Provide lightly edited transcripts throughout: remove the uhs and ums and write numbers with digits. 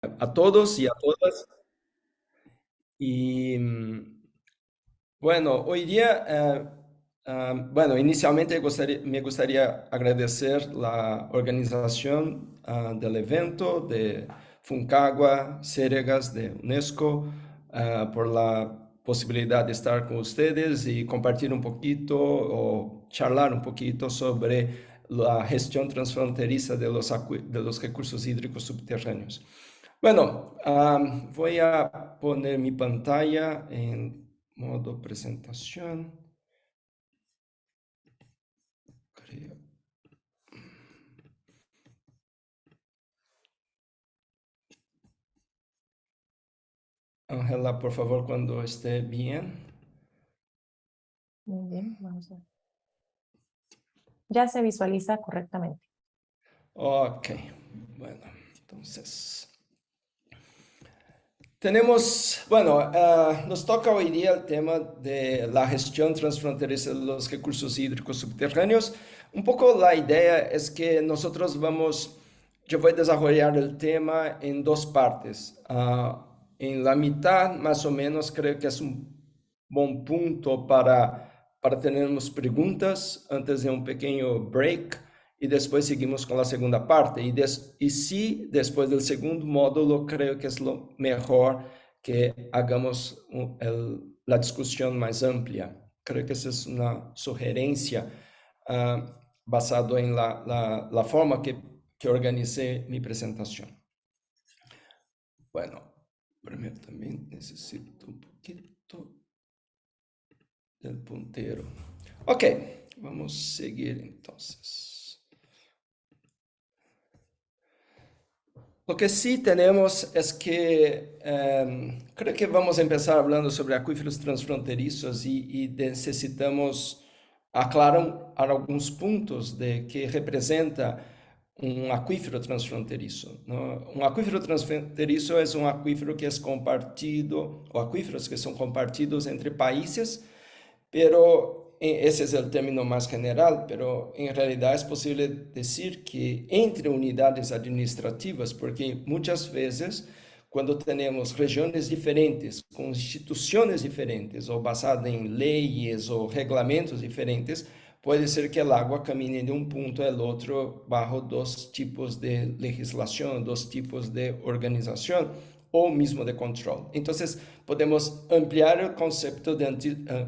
A todos y a todas. Y bueno, hoy día, bueno, inicialmente me gustaría agradecer la organización del evento de Funcagua Ceregas de UNESCO por la posibilidad de estar con ustedes y compartir un poquito o charlar un poquito sobre la gestión transfronteriza de de los recursos hídricos subterráneos. Bueno, voy a poner mi pantalla en modo presentación. Creo. Ángela, por favor, cuando esté bien. Muy bien, vamos a ver. Ya se visualiza correctamente. Ok, bueno, entonces. Tenemos, bueno, nos toca hoy día el tema de la gestión transfronteriza de los recursos hídricos subterráneos. Un poco la idea es que nosotros vamos, yo voy a desarrollar el tema en dos partes. En la mitad, más o menos, creo que es un buen punto para tener unas preguntas antes de un pequeño break y después seguimos con la segunda parte. Y sí, después del segundo módulo, creo que es lo mejor que hagamos la discusión más amplia. Creo que esa es una sugerencia basado en la forma que organicé mi presentación. Bueno, primero también necesito un poquito del puntero. Ok, vamos a seguir entonces. Lo que sí tenemos es que creo que vamos a empezar hablando sobre acuíferos transfronterizos y necesitamos aclarar algunos puntos de qué representa un acuífero transfronterizo, ¿no? Un acuífero transfronterizo es un acuífero que es compartido, o acuíferos que son compartidos entre países, pero ese es el término más general, pero en realidad es posible decir que entre unidades administrativas, porque muchas veces cuando tenemos regiones diferentes, con instituciones diferentes, o basadas en leyes o reglamentos diferentes, puede ser que el agua camine de un punto al otro bajo dos tipos de legislación, dos tipos de organización o mismo de control. Entonces, podemos ampliar el concepto de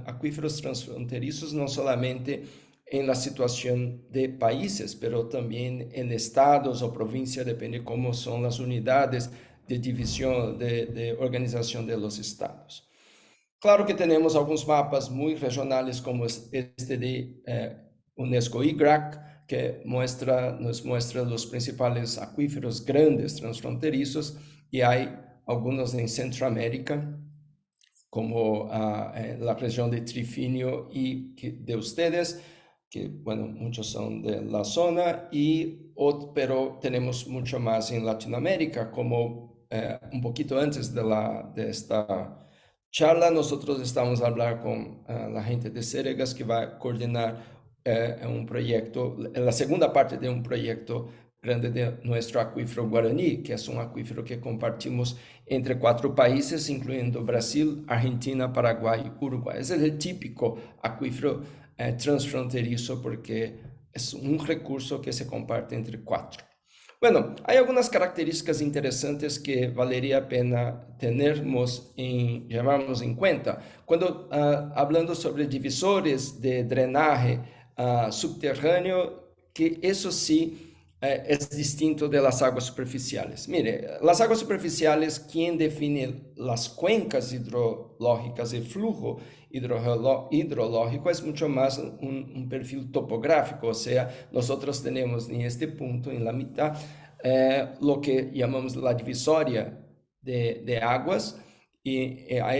acuíferos transfronterizos no solamente en la situación de países, pero también en estados o provincias, depende cómo son las unidades de división, de organización de los estados. Claro que tenemos algunos mapas muy regionales como este de UNESCO IGRAC, que nos muestra los principales acuíferos grandes transfronterizos, y hay algunos en Centroamérica, como la región de Trifinio y de ustedes, que bueno, muchos son de la zona, pero tenemos mucho más en Latinoamérica, como un poquito antes de esta charla, nosotros estamos a hablar con la gente de Ceregas que va a coordinar un proyecto, la segunda parte de un proyecto grande de nuestro acuífero Guaraní, que es un acuífero que compartimos entre cuatro países, incluyendo Brasil, Argentina, Paraguay y Uruguay. Ese es el típico acuífero transfronterizo porque es un recurso que se comparte entre cuatro. Bueno, hay algunas características interesantes que valería pena llamarnos en cuenta. Cuando hablando sobre divisores de drenaje subterráneo, que eso sí es distinto de las aguas superficiales. Mire, las aguas superficiales, quien define las cuencas hidrológicas, el flujo hidrológico es mucho más un perfil topográfico, o sea, nosotros tenemos en este punto, en la mitad, lo que llamamos la divisoria de aguas, y a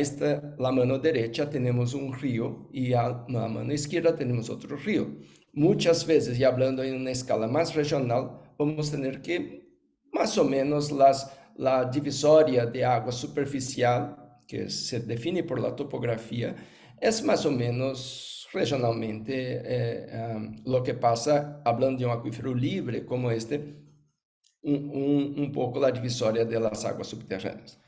la mano derecha tenemos un río y a la mano izquierda tenemos otro río. Muchas veces, y hablando en una escala más regional, vamos a tener que más o menos la divisoria de agua superficial, que se define por la topografía, es más o menos regionalmente lo que pasa hablando de un acuífero libre como este, un poco la divisoria de las aguas subterráneas.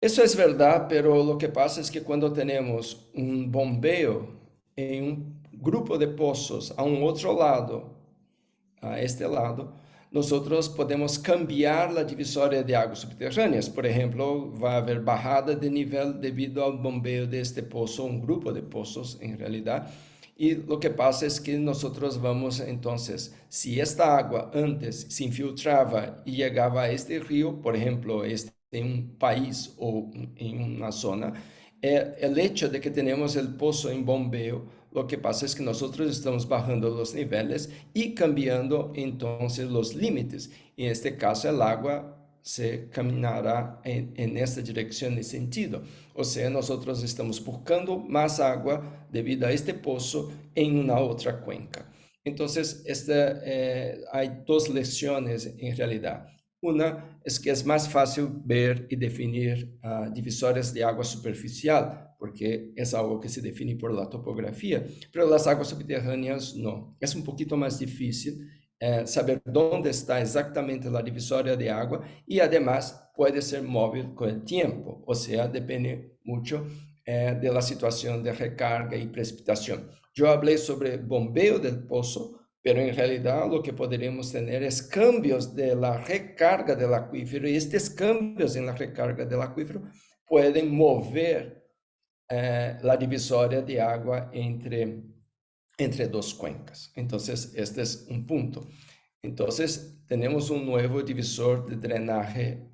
Eso es verdad, pero lo que pasa es que cuando tenemos un bombeo en un grupo de pozos a un otro lado, a este lado, nosotros podemos cambiar la divisoria de aguas subterráneas. Por ejemplo, va a haber bajada de nivel debido al bombeo de este pozo, un grupo de pozos en realidad. Y lo que pasa es que nosotros vamos entonces, si esta agua antes se infiltraba y llegaba a este río, por ejemplo, en un país o en una zona, el hecho de que tenemos el pozo en bombeo, lo que pasa es que nosotros estamos bajando los niveles y cambiando entonces los límites. En este caso, el agua se caminará en esta dirección y sentido. O sea, nosotros estamos buscando más agua debido a este pozo en una otra cuenca. Entonces, hay dos lecciones en realidad. Una es que es más fácil ver y definir divisorias de agua superficial, porque es algo que se define por la topografía, pero las aguas subterráneas no. Es un poquito más difícil saber dónde está exactamente la divisoria de agua y además puede ser móvil con el tiempo, o sea, depende mucho de la situación de recarga y precipitación. Yo hablé sobre bombeo del pozo, pero en realidad lo que podríamos tener es cambios de la recarga del acuífero y estos cambios en la recarga del acuífero pueden mover la divisoria de agua entre dos cuencas. Entonces, este es un punto. Entonces, tenemos un nuevo divisor de drenaje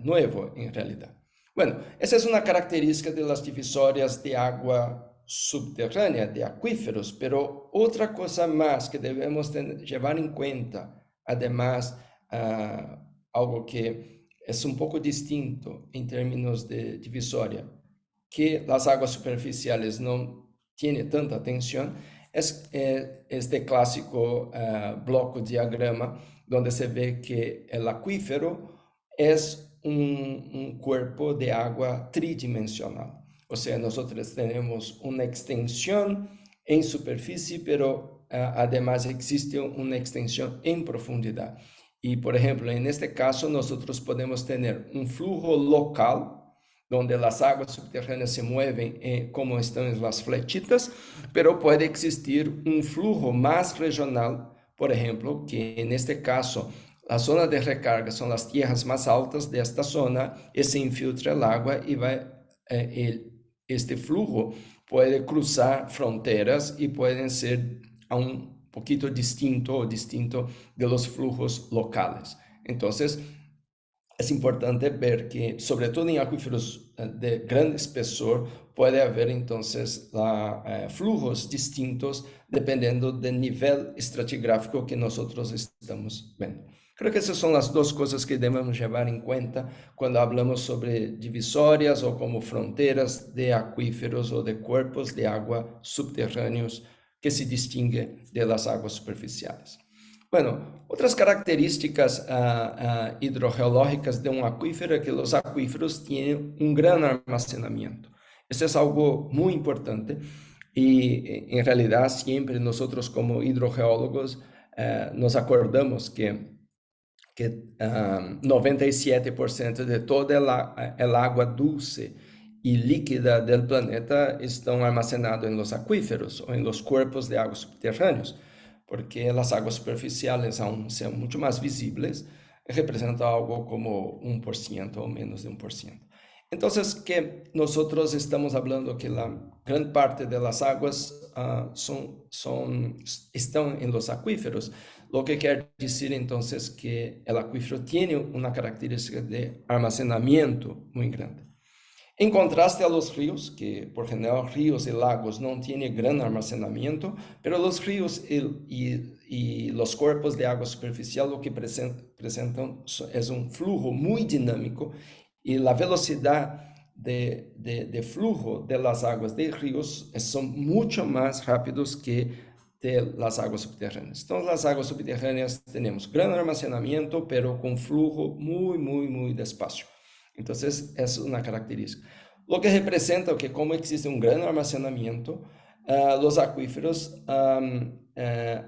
nuevo en realidad. Bueno, esa es una característica de las divisorias de agua subterránea, de acuíferos, pero otra cosa más que debemos llevar en cuenta, además, algo que es un poco distinto en términos de divisoria, que las aguas superficiales no tienen tanta atención, es este clásico bloco diagrama donde se ve que el acuífero es un cuerpo de agua tridimensional. O sea, nosotros tenemos una extensión en superficie, pero además existe una extensión en profundidad. Y, por ejemplo, en este caso, nosotros podemos tener un flujo local, donde las aguas subterráneas se mueven como están en las flechitas, pero puede existir un flujo más regional, por ejemplo, que en este caso la zona de recarga son las tierras más altas de esta zona y se infiltra el agua y este flujo puede cruzar fronteras y pueden ser a un poquito distinto o distinto de los flujos locales. Entonces, es importante ver que, sobre todo en acuíferos de gran espesor, puede haber entonces flujos distintos dependiendo del nivel estratigráfico que nosotros estamos viendo. Creo que esas son las dos cosas que debemos llevar en cuenta cuando hablamos sobre divisorias o como fronteras de acuíferos o de cuerpos de agua subterráneos que se distinguen de las aguas superficiales. Bueno, otras características hidrogeológicas de un acuífero es que los acuíferos tienen un gran almacenamiento. Eso es algo muy importante y en realidad siempre nosotros como hidrogeólogos nos acordamos que 97% de toda el agua dulce y líquida del planeta están almacenados en los acuíferos o en los cuerpos de agua subterráneos, porque las aguas superficiales, aún sean mucho más visibles, representan algo como 1% o menos de 1%. Entonces, que nosotros estamos hablando que la gran parte de las aguas están en los acuíferos, lo que quiere decir entonces que el acuífero tiene una característica de almacenamiento muy grande. En contraste a los ríos, que por general ríos y lagos no tienen gran almacenamiento, pero los ríos y los cuerpos de agua superficial lo que presentan es un flujo muy dinámico y la velocidad de flujo de las aguas de ríos son mucho más rápidos que de las aguas subterráneas. Entonces, las aguas subterráneas tenemos gran almacenamiento, pero con flujo muy despacio. Entonces, es una característica. Lo que representa que como existe un gran almacenamiento, los acuíferos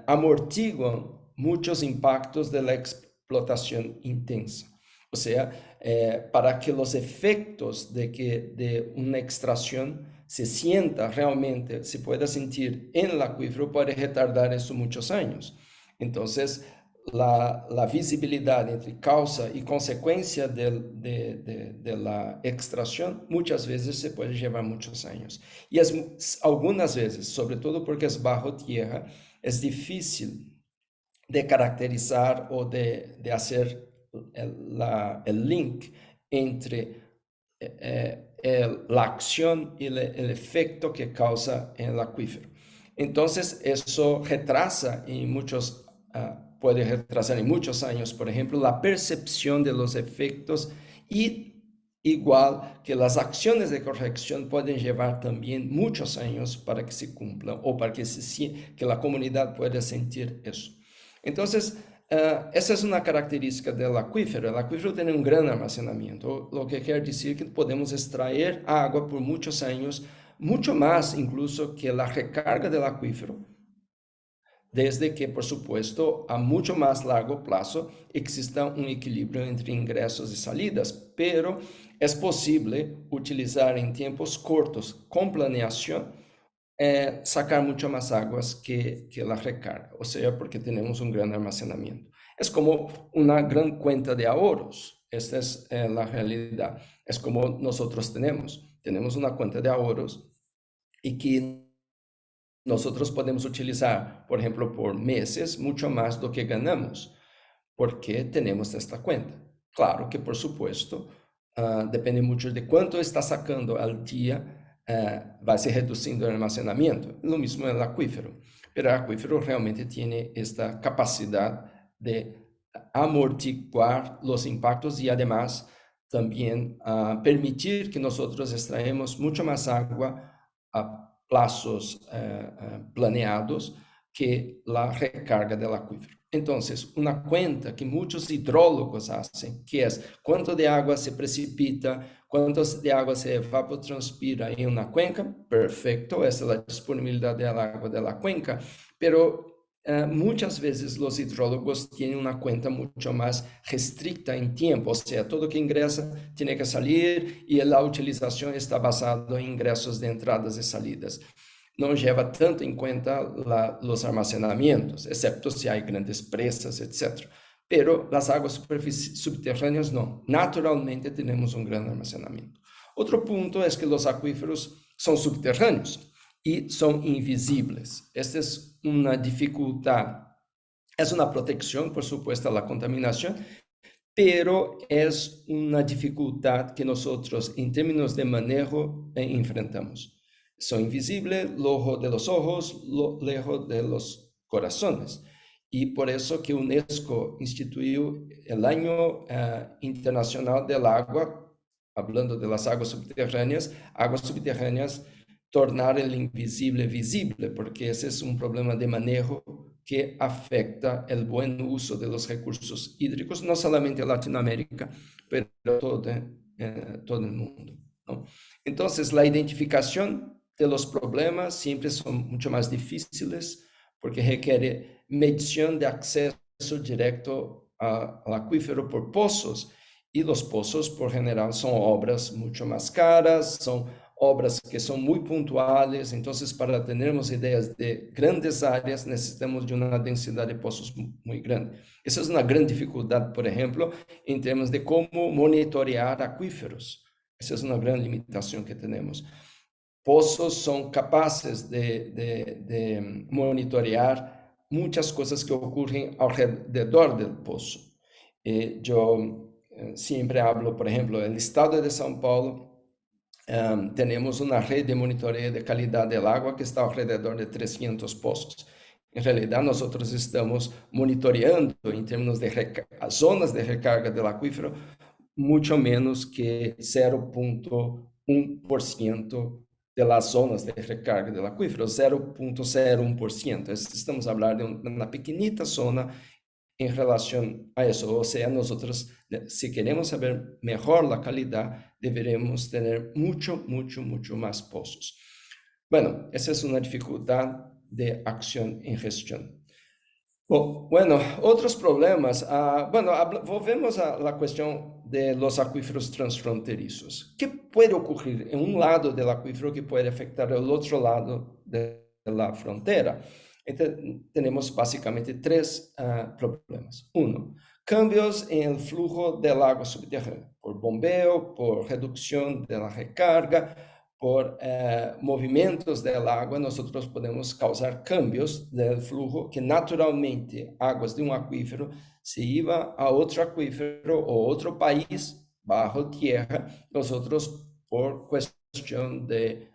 amortiguan muchos impactos de la explotación intensa. O sea, para que los efectos de una extracción se sienta realmente, se pueda sentir en el acuífero, puede retardar eso muchos años. Entonces, la visibilidad entre causa y consecuencia de la extracción muchas veces se puede llevar muchos años. Y algunas veces, sobre todo porque es bajo tierra, es difícil de caracterizar o de hacer el link entre la acción y el efecto que causa en el acuífero. Entonces, eso retrasa en muchos, puede retrasar en muchos años, por ejemplo, la percepción de los efectos, y igual que las acciones de corrección pueden llevar también muchos años para que se cumplan o para que la comunidad pueda sentir eso. Entonces, esa es una característica del acuífero. El acuífero tiene un gran almacenamiento, lo que quiere decir que podemos extraer agua por muchos años, mucho más incluso que la recarga del acuífero, desde que, por supuesto, a mucho más largo plazo exista un equilibrio entre ingresos y salidas, pero es posible utilizar en tiempos cortos, con planeación, sacar mucho más aguas que la recarga, o sea, porque tenemos un gran almacenamiento. Es como una gran cuenta de ahorros, esta es la realidad. Es como nosotros tenemos una cuenta de ahorros y que nosotros podemos utilizar, por ejemplo, por meses, mucho más do que ganamos, porque tenemos esta cuenta. Claro que, por supuesto, depende mucho de cuánto está sacando al día, va a ser reduciendo el almacenamiento. Lo mismo en el acuífero, pero el acuífero realmente tiene esta capacidad de amortiguar los impactos y además también permitir que nosotros extraemos mucho más agua a plazos planeados que la recarga del acuífero. Entonces, una cuenta que muchos hidrólogos hacen, que es cuánto de agua se precipita, cuánto de agua se evapotranspira en una cuenca, perfecto, esa es la disponibilidad del agua de la cuenca, pero muchas veces los hidrólogos tienen una cuenta mucho más restricta en tiempo, o sea, todo que ingresa tiene que salir y la utilización está basada en ingresos de entradas y salidas. No lleva tanto en cuenta los almacenamientos, excepto si hay grandes presas, etc. Pero las aguas subterráneas no. Naturalmente tenemos un gran almacenamiento. Otro punto es que los acuíferos son subterráneos y son invisibles. Esta es una dificultad. Es una protección, por supuesto, a la contaminación, pero es una dificultad que nosotros, en términos de manejo, enfrentamos. Son invisibles, lejos de los ojos, lejos de los corazones. Y por eso que UNESCO instituyó el Año Internacional del Agua, hablando de las aguas subterráneas, tornar el invisible visible, porque ese es un problema de manejo que afecta el buen uso de los recursos hídricos, no solamente en Latinoamérica, pero todo el mundo, ¿no? Entonces, la identificación de los problemas siempre son mucho más difíciles porque requiere medición de acceso directo al acuífero por pozos, y los pozos, por general, son obras mucho más caras, son obras que son muy puntuales. Entonces, para tenermos ideas de grandes áreas, necesitamos de una densidad de pozos muy grande. Esa es una gran dificultad, por ejemplo, en términos de cómo monitorear acuíferos. Esa es una gran limitación que tenemos. Pozos son capaces de monitorear muchas cosas que ocurren alrededor del pozo. Yo siempre hablo, por ejemplo, en el estado de São Paulo, tenemos una red de monitoreo de calidad del agua que está alrededor de 300 pozos. En realidad, nosotros estamos monitoreando en términos de zonas de recarga del acuífero mucho menos que 0,1% de las zonas de recarga del acuífero, 0,01%. Estamos hablando de una pequeñita zona en relación a eso. O sea, nosotros, si queremos saber mejor la calidad, deberemos tener mucho más pozos. Bueno, esa es una dificultad de acción en gestión. Bueno, otros problemas. Bueno, volvemos a la cuestión de los acuíferos transfronterizos. ¿Qué puede ocurrir en un lado del acuífero que puede afectar el otro lado de la frontera? Entonces, tenemos básicamente tres problemas. Uno, cambios en el flujo del agua subterránea, por bombeo, por reducción de la recarga, por movimientos del agua, nosotros podemos causar cambios del flujo que naturalmente aguas de un acuífero se iba a otro acuífero o otro país bajo tierra, nosotros por cuestión de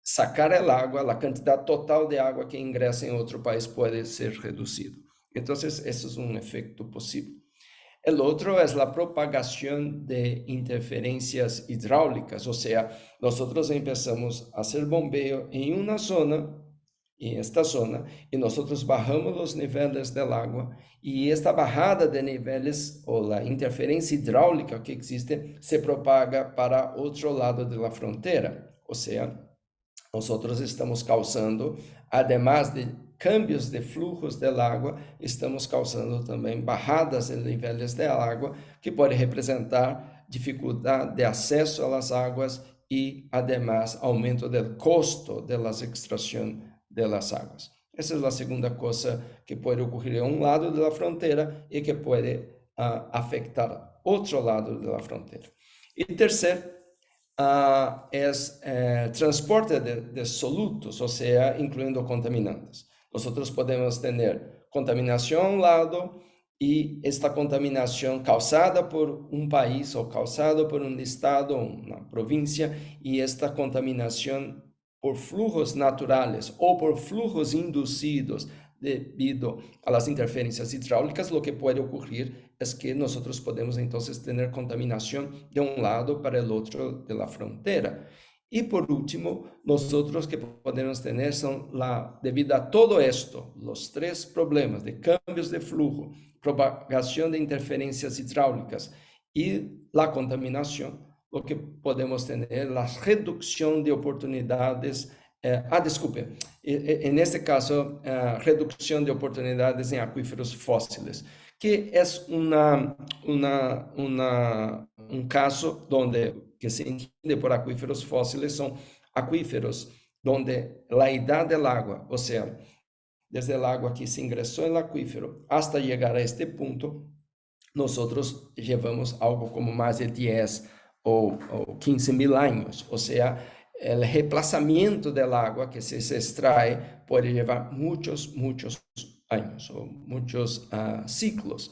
sacar el agua, la cantidad total de agua que ingresa en otro país puede ser reducido. Entonces, eso es un efecto posible. El otro es la propagación de interferencias hidráulicas, o sea, nosotros empezamos a hacer bombeo en una zona, en esta zona, y nosotros bajamos los niveles del agua, y esta bajada de niveles o la interferencia hidráulica que existe se propaga para otro lado de la frontera, o sea, nosotros estamos causando, además de cambios de flujos del agua, estamos causando também bajadas em níveis de água, que pode representar dificuldade de acesso às águas e, además, aumento do custo de la extração de las águas. Essa é a segunda coisa que pode ocorrer em um lado da fronteira e que pode afetar outro lado da fronteira. E terceiro, es transporte de solutos, o sea, incluyendo contaminantes. Nosotros podemos tener contaminación a un lado y esta contaminación causada por un país o causada por un estado, una provincia, y esta contaminación por flujos naturales o por flujos inducidos debido a las interferencias hidráulicas, lo que puede ocurrir es que nosotros podemos entonces tener contaminación de un lado para el otro de la frontera. Y por último, nosotros que podemos tener son debido a todo esto, los tres problemas de cambios de flujo, propagación de interferencias hidráulicas y la contaminación, lo que podemos tener la reducción de oportunidades. Desculpe, en este caso, reducción de oportunidades en acuíferos fósiles, que es un caso donde, que se entiende por acuíferos fósiles, son acuíferos donde la edad del agua, o sea, desde el agua que se ingresó en el acuífero hasta llegar a este punto, nosotros llevamos algo como más de 10 o 15.000 años, o sea, el reemplazamiento del agua que se extrae puede llevar muchos años o muchos ciclos.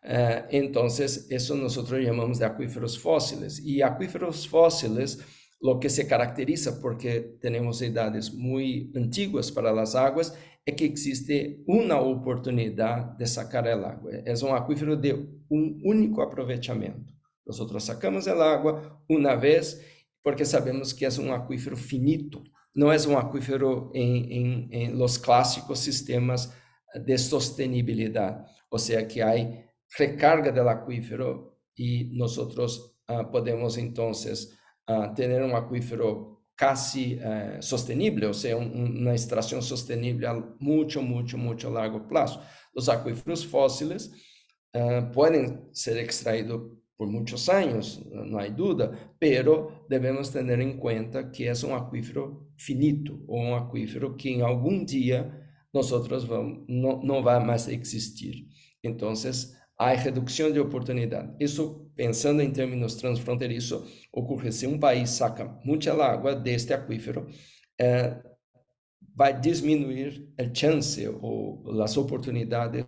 Entonces, eso nosotros llamamos de acuíferos fósiles. Y acuíferos fósiles, lo que se caracteriza porque tenemos edades muy antiguas para las aguas, es que existe una oportunidad de sacar el agua. Es un acuífero de un único aprovechamiento. Nosotros sacamos el agua una vez porque sabemos que es un acuífero finito. No es un acuífero en los clásicos sistemas de sostenibilidad. O sea que hay recarga del acuífero y nosotros podemos entonces tener un acuífero casi sostenible, o sea, una extracción sostenible a mucho largo plazo. Los acuíferos fósiles pueden ser extraídos por muchos años, no hay duda, pero debemos tener en cuenta que es un acuífero finito o un acuífero que en algún día nosotros no va más a existir. Entonces, hay reducción de oportunidad. Eso, pensando en términos transfronterizos, ocurre si un país saca mucha agua de este acuífero, va a disminuir el chance o las oportunidades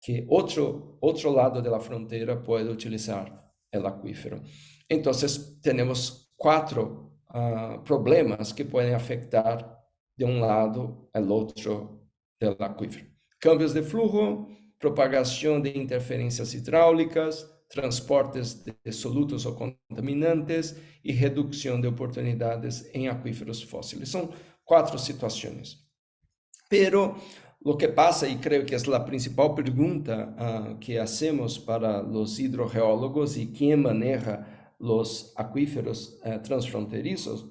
que otro lado de la frontera puede utilizar el acuífero. Entonces, tenemos cuatro problemas que pueden afectar de un lado al otro del acuífero. Cambios de flujo, propagación de interferencias hidráulicas, transportes de solutos o contaminantes y reducción de oportunidades en acuíferos fósiles. Son cuatro situaciones. Pero lo que pasa, y creo que es la principal pregunta que hacemos para los hidrogeólogos y quién maneja los acuíferos transfronterizos,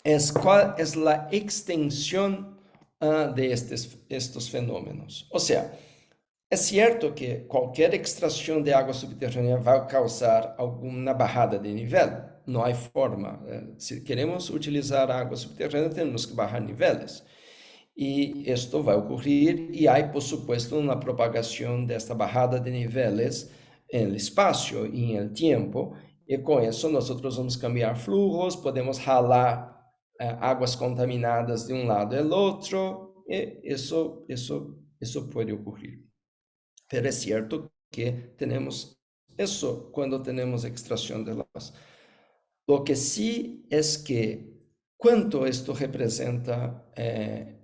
es cuál es la extensión de estos fenómenos. O sea, es cierto que cualquier extracción de agua subterránea va a causar alguna bajada de nivel. No hay forma. Si queremos utilizar agua subterránea, tenemos que bajar niveles. Y esto va a ocurrir y hay, por supuesto, una propagación de esta bajada de niveles en el espacio y en el tiempo. Y con eso nosotros vamos a cambiar flujos, podemos jalar aguas contaminadas de un lado al otro. Y eso puede ocurrir. Pero es cierto que tenemos eso cuando tenemos extracción de las. Lo que sí es que cuánto esto representa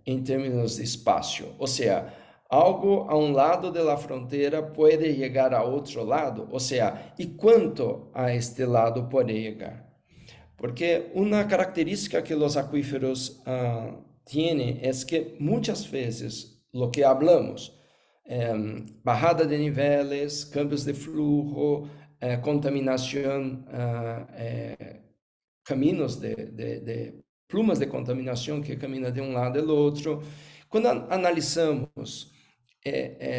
en términos de espacio. O sea, algo a un lado de la frontera puede llegar a otro lado. O sea, ¿y cuánto a este lado puede llegar? Porque una característica que los acuíferos tienen es que muchas veces lo que hablamos, bajada de niveles, cambios de flujo, contaminación, caminos de plumas de contaminación que caminan de un lado al otro. Cuando analizamos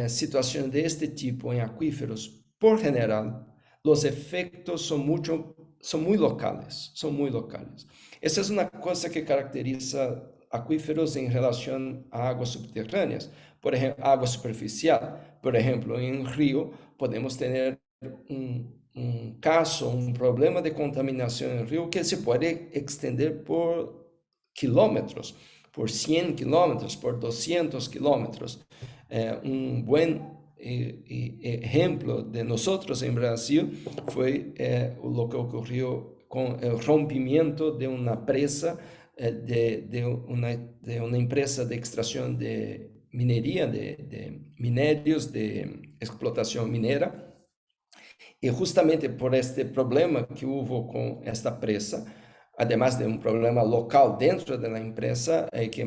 situaciones de este tipo en acuíferos, por general, los efectos son muy locales, son muy locales. Esa es una cosa que caracteriza acuíferos en relación a aguas subterráneas, por ejemplo, agua superficial. Por ejemplo, en un río podemos tener un caso, un problema de contaminación en el río que se puede extender por kilómetros, por 100 kilómetros, por 200 kilómetros. Un buen ejemplo de nosotros en Brasil fue lo que ocurrió con el rompimiento de una presa, de una empresa de extracción de minería, de minerios, de explotación minera. Y justamente por este problema que hubo con esta presa, además de un problema local dentro de la empresa, que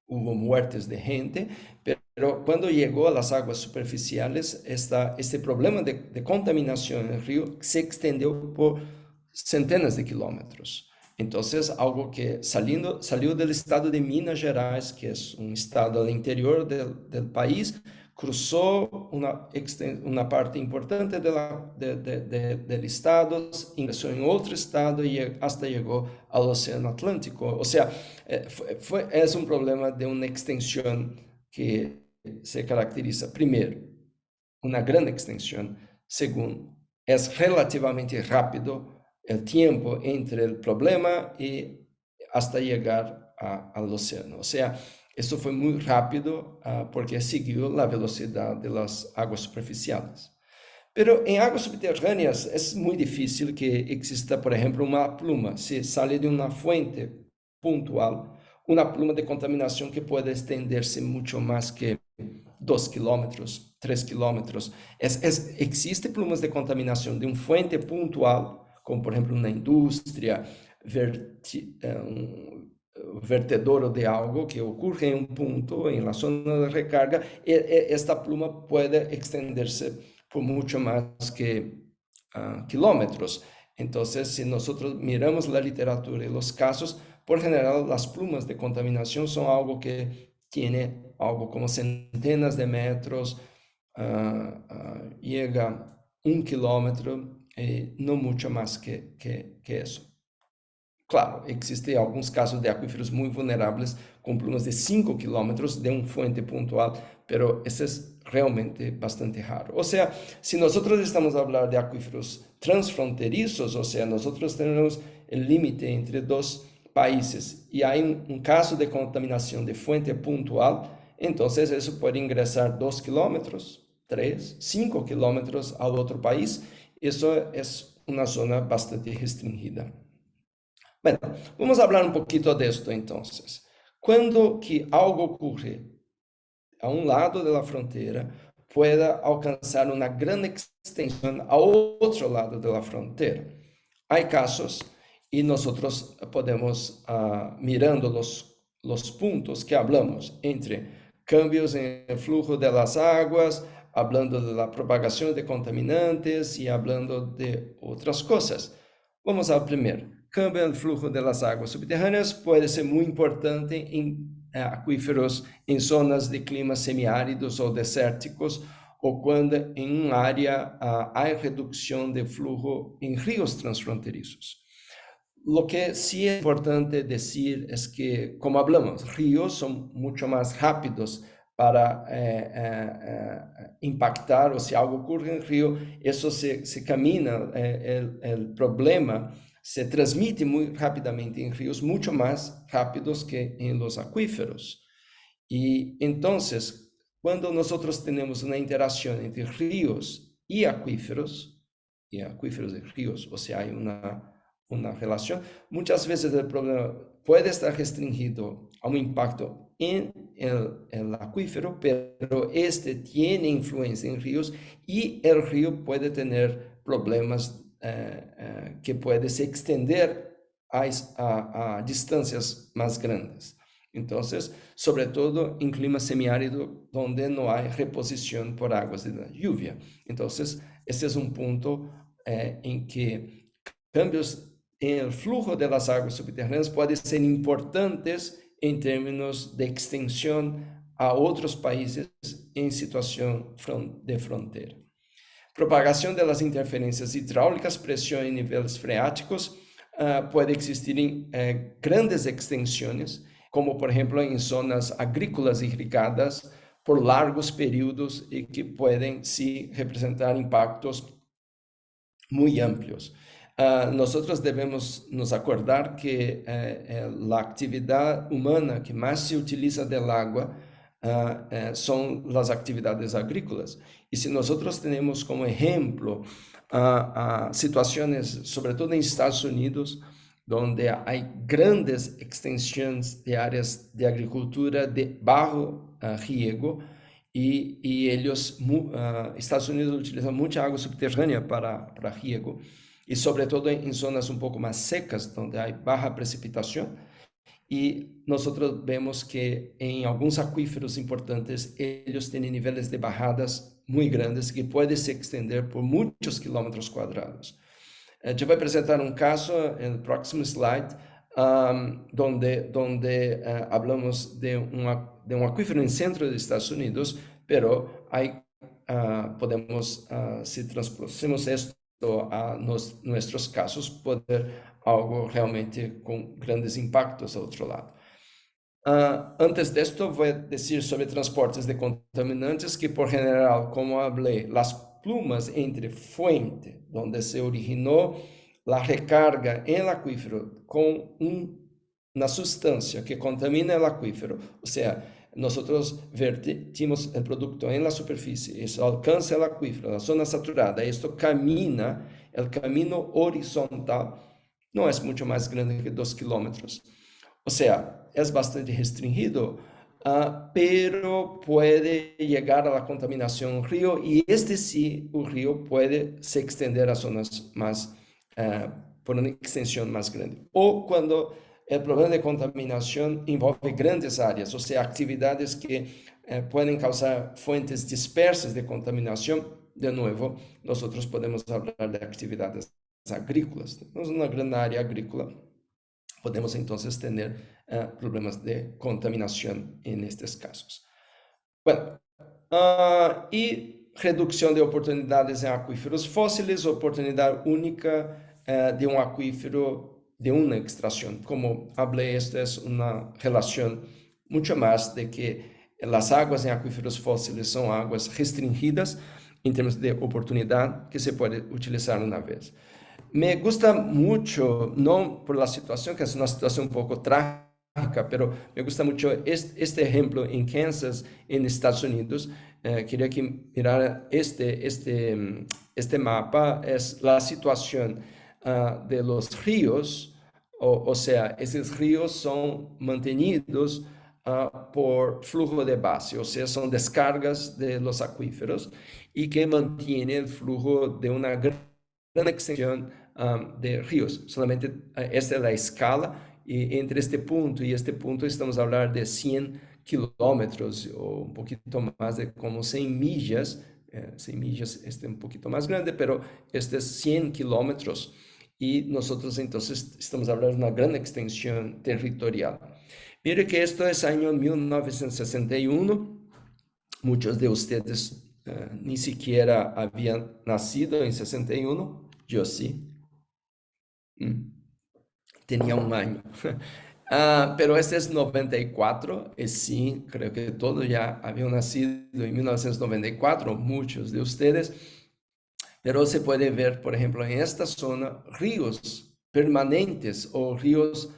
hubo muertes de gente, pero cuando llegó a las aguas superficiales, este problema de contaminación en el río se extendió por centenas de kilómetros. Entonces, algo que salió del estado de Minas Gerais, que es un estado al interior del país, cruzó una parte importante del estado, ingresó en otro estado y hasta llegó al Océano Atlántico. O sea, es un problema de una extensión que se caracteriza, primero, una gran extensión. Segundo, es relativamente rápido el tiempo entre el problema y hasta llegar al océano. O sea, esto fue muy rápido porque siguió la velocidad de las aguas superficiales. Pero en aguas subterráneas es muy difícil que exista, por ejemplo, una pluma. Si sale de una fuente puntual, una pluma de contaminación que puede extenderse mucho más que 2 kilómetros, 3 kilómetros. Existe plumas de contaminación de una fuente puntual, como por ejemplo una industria, un vertedor de algo que ocurre en un punto, en la zona de recarga, esta pluma puede extenderse por mucho más que kilómetros. Entonces, si nosotros miramos la literatura y los casos, por general las plumas de contaminación son algo que tiene algo como centenas de metros, llega 1 kilómetro, no mucho más que eso. Claro, existen algunos casos de acuíferos muy vulnerables con plumas de 5 kilómetros de una fuente puntual, pero eso es realmente bastante raro. O sea, si nosotros estamos a hablar de acuíferos transfronterizos, o sea, nosotros tenemos el límite entre dos países y hay un caso de contaminación de fuente puntual, entonces eso puede ingresar 2 kilómetros, 3, 5 kilómetros al otro país. Eso es una zona bastante restringida. Bueno, vamos a hablar un poquito de esto entonces. Cuando que algo ocurre a un lado de la frontera, pueda alcanzar una gran extensión a otro lado de la frontera. Hay casos y nosotros podemos, mirando los puntos que hablamos entre cambios en el flujo de las aguas, hablando de la propagación de contaminantes y hablando de otras cosas. Vamos al primero. Cambio en el flujo de las aguas subterráneas puede ser muy importante en acuíferos em zonas de climas semiáridos ou desérticos, o quando em uma área há redução de flujo em rios transfronterizos. Lo que sí es importante decir es que, como hablamos, ríos son mucho más rápidos para impactar, o si algo ocurre en río, eso se camina, el problema se transmite muy rápidamente en ríos, mucho más rápidos que en los acuíferos. Y entonces, cuando nosotros tenemos una interacción entre ríos y acuíferos y ríos, o sea, hay una relación, muchas veces el problema puede estar restringido a un impacto en el acuífero, pero este tiene influencia en ríos y el río puede tener problemas que puede se extender a distancias más grandes. Entonces, sobre todo en clima semiárido, donde no hay reposición por aguas de la lluvia. Entonces, este es un punto en que cambios en el flujo de las aguas subterráneas pueden ser importantes en términos de extensión a otros países en situación de frontera. Propagación de las interferencias hidráulicas, presión en niveles freáticos, puede existir en grandes extensiones, como por ejemplo en zonas agrícolas irrigadas por largos periodos y que pueden sí representar impactos muy amplios. Nosotros debemos nos acordar que la actividad humana que más se utiliza del agua son las actividades agrícolas. Y si nosotros tenemos como ejemplo situaciones, sobre todo en Estados Unidos, donde hay grandes extensiones de áreas de agricultura de bajo riego, y ellos, Estados Unidos utiliza mucha agua subterránea para riego, y sobre todo en zonas un poco más secas, donde hay baja precipitación. Y nosotros vemos que en algunos acuíferos importantes, ellos tienen niveles de bajadas muy grandes que pueden se extender por muchos kilómetros cuadrados. Yo voy a presentar un caso en el próximo slide, donde hablamos de un acuífero en el centro de Estados Unidos, pero podemos, si transposemos esto a nuestros casos, poder algo realmente con grandes impactos al otro lado. Antes de esto, voy a decir sobre transportes de contaminantes, que por general, como hablé, las plumas entre fuente, donde se originó la recarga en el acuífero, con una sustancia que contamina el acuífero, o sea, nosotros vertimos el producto en la superficie, eso alcanza el acuífero, la zona saturada, esto camina, el camino horizontal no es mucho más grande que 2 kilómetros. O sea, es bastante restringido, pero puede llegar a la contaminación en río, y sí, el río puede se extender a zonas más, por una extensión más grande. O cuando el problema de contaminación envolve grandes áreas, o sea, actividades que pueden causar fuentes dispersas de contaminación. De nuevo, nosotros podemos hablar de actividades agrícolas. Tenemos una gran área agrícola, podemos entonces tener problemas de contaminación en estos casos. Bueno, y reducción de oportunidades en acuíferos fósiles, oportunidad única de un acuífero de una extracción. Como hablé, esta es una relación mucho más de que las aguas en acuíferos fósiles son aguas restringidas en términos de oportunidad que se puede utilizar una vez. Me gusta mucho, no por la situación, que es una situación un poco trágica, pero me gusta mucho este ejemplo en Kansas, en Estados Unidos. Quería que mirara este mapa, es la situación de los ríos, o sea, esos ríos son mantenidos por flujo de base, o sea, son descargas de los acuíferos, y que mantiene el flujo de una gran extensión de ríos. Solamente esta es la escala, y entre este punto y este punto estamos a hablar de 100 kilómetros o un poquito más, de como 100 millas. 100 millas un poquito más grande, pero este es 100 kilómetros, y nosotros entonces estamos hablando de una gran extensión territorial. Mire que esto es año 1961. Muchos de ustedes ni siquiera habían nacido en 61. Yo sí. Tenía un año. Pero este es 94, y sí, creo que todos ya habían nacido en 1994, muchos de ustedes, pero se puede ver, por ejemplo, en esta zona, ríos permanentes o ríos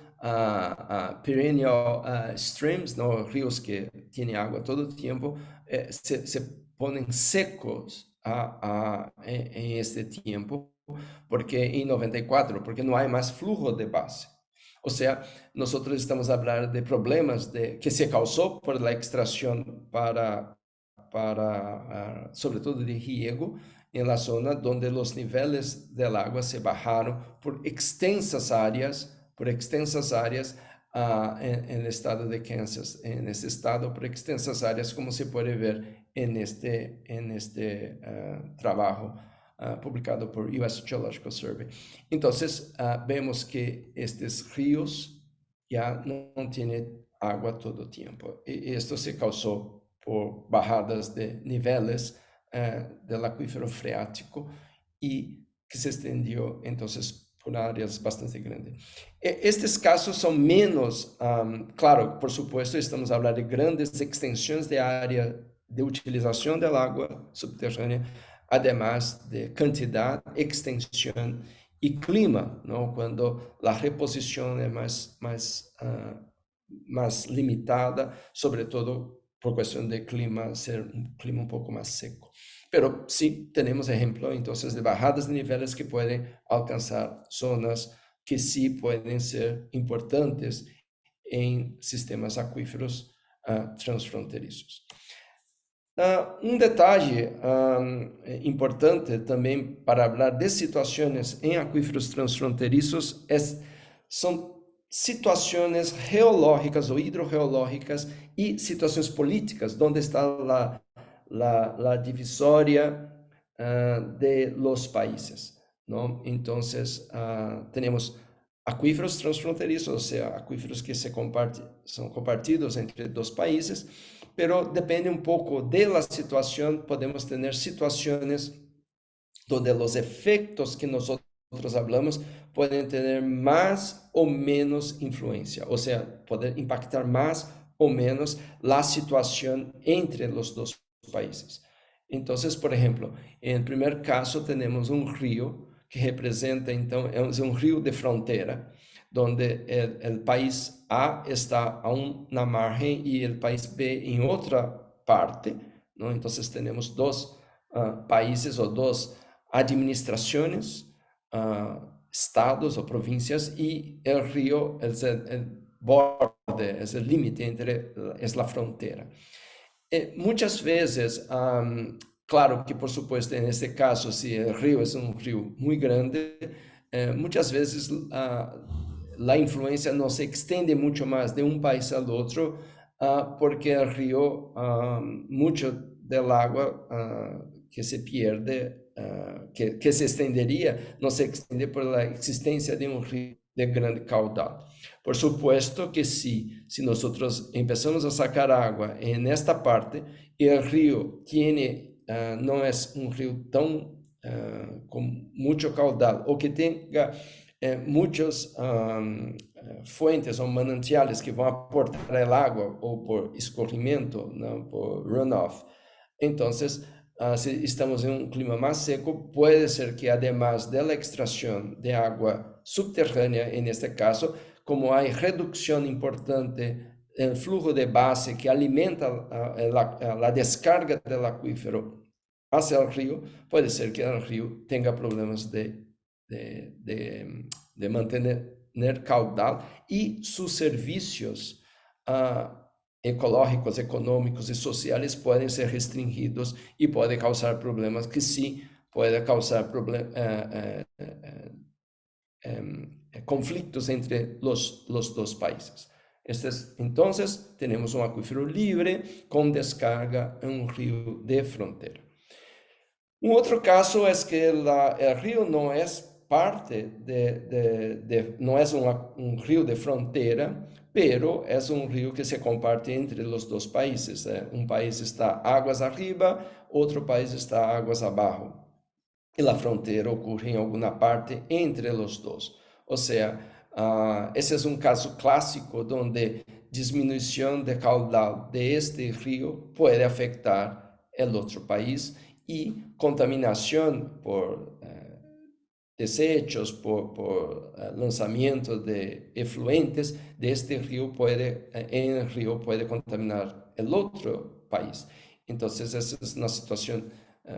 perennial streams, ¿no? Ríos que tienen agua todo el tiempo, se ponen secos en este tiempo, porque en 94, porque no hay más flujo de base. O sea, nosotros estamos hablando de problemas que se causó por la extracción sobre todo de riego, en la zona donde los niveles del agua se bajaron por extensas áreas en el estado de Kansas, en ese estado, por extensas áreas, como se puede ver en este trabajo publicado por US Geological Survey. Entonces, vemos que estos ríos ya no tienen agua todo el tiempo. Y esto se causó por bajadas de niveles del acuífero freático y que se extendió entonces por áreas bastante grandes. Estos casos son menos, claro, por supuesto, estamos hablando de grandes extensiones de área de utilización del agua subterránea, además de cantidad, extensión y clima, ¿no? Cuando la reposición es más limitada, sobre todo por cuestión de clima, ser un clima un poco más seco. Pero sí tenemos ejemplo entonces de bajadas de niveles que pueden alcanzar zonas que sí pueden ser importantes en sistemas acuíferos transfronterizos. Un detalle importante também para falar de situações em aquíferos transfronterizos são situações geológicas ou hidrogeológicas e situações políticas, onde está a divisória de los países, ¿no? Entonces, tenemos acuíferos transfronterizos, o sea, acuíferos que son compartidos entre dos países, pero depende un poco de la situación. Podemos tener situaciones donde los efectos que nosotros hablamos pueden tener más o menos influencia, o sea, poder impactar más o menos la situación entre los dos países. Entonces, por ejemplo, en el primer caso tenemos un río que representa, entonces, es un río de frontera, donde el país A está a una margen y el país B en otra parte, ¿no? Entonces tenemos dos países o dos administraciones, estados o provincias, y el río es el borde, es el límite es la frontera. Muchas veces, claro que por supuesto en este caso, si el río es un río muy grande, muchas veces la influencia no se extiende mucho más de un país al otro, porque el río, mucho del agua que se pierde, que se extendería, no se extiende por la existencia de un río de gran caudal. Por supuesto que si nosotros empezamos a sacar agua en esta parte y el río no es un río con mucho caudal, o que tenga muchas fuentes o manantiales que van a aportar el agua, o por escorrimiento, ¿no? Por runoff. Entonces, si estamos en un clima más seco, puede ser que además de la extracción de agua subterránea, en este caso, como hay reducción importante en el flujo de base que alimenta la descarga del acuífero hacia el río, puede ser que el río tenga problemas de mantener caudal, y sus servicios ecológicos, económicos y sociales pueden ser restringidos y puede causar problemas que sí puede causar conflictos entre los dos países. Entonces, tenemos un acuífero libre con descarga en un río de frontera. Un otro caso es que el río no es parte no es un río de frontera, pero es un río que se comparte entre los dos países. Un país está aguas arriba, otro país está aguas abajo. E a fronteira ocorre em alguma parte entre os dois. Ou seja, esse é um caso clássico onde diminuição de caudal de este rio pode afetar o outro país e contaminação por desechos, por lançamento de efluentes de este rio em rio pode contaminar o outro país. Então, essa é uma situação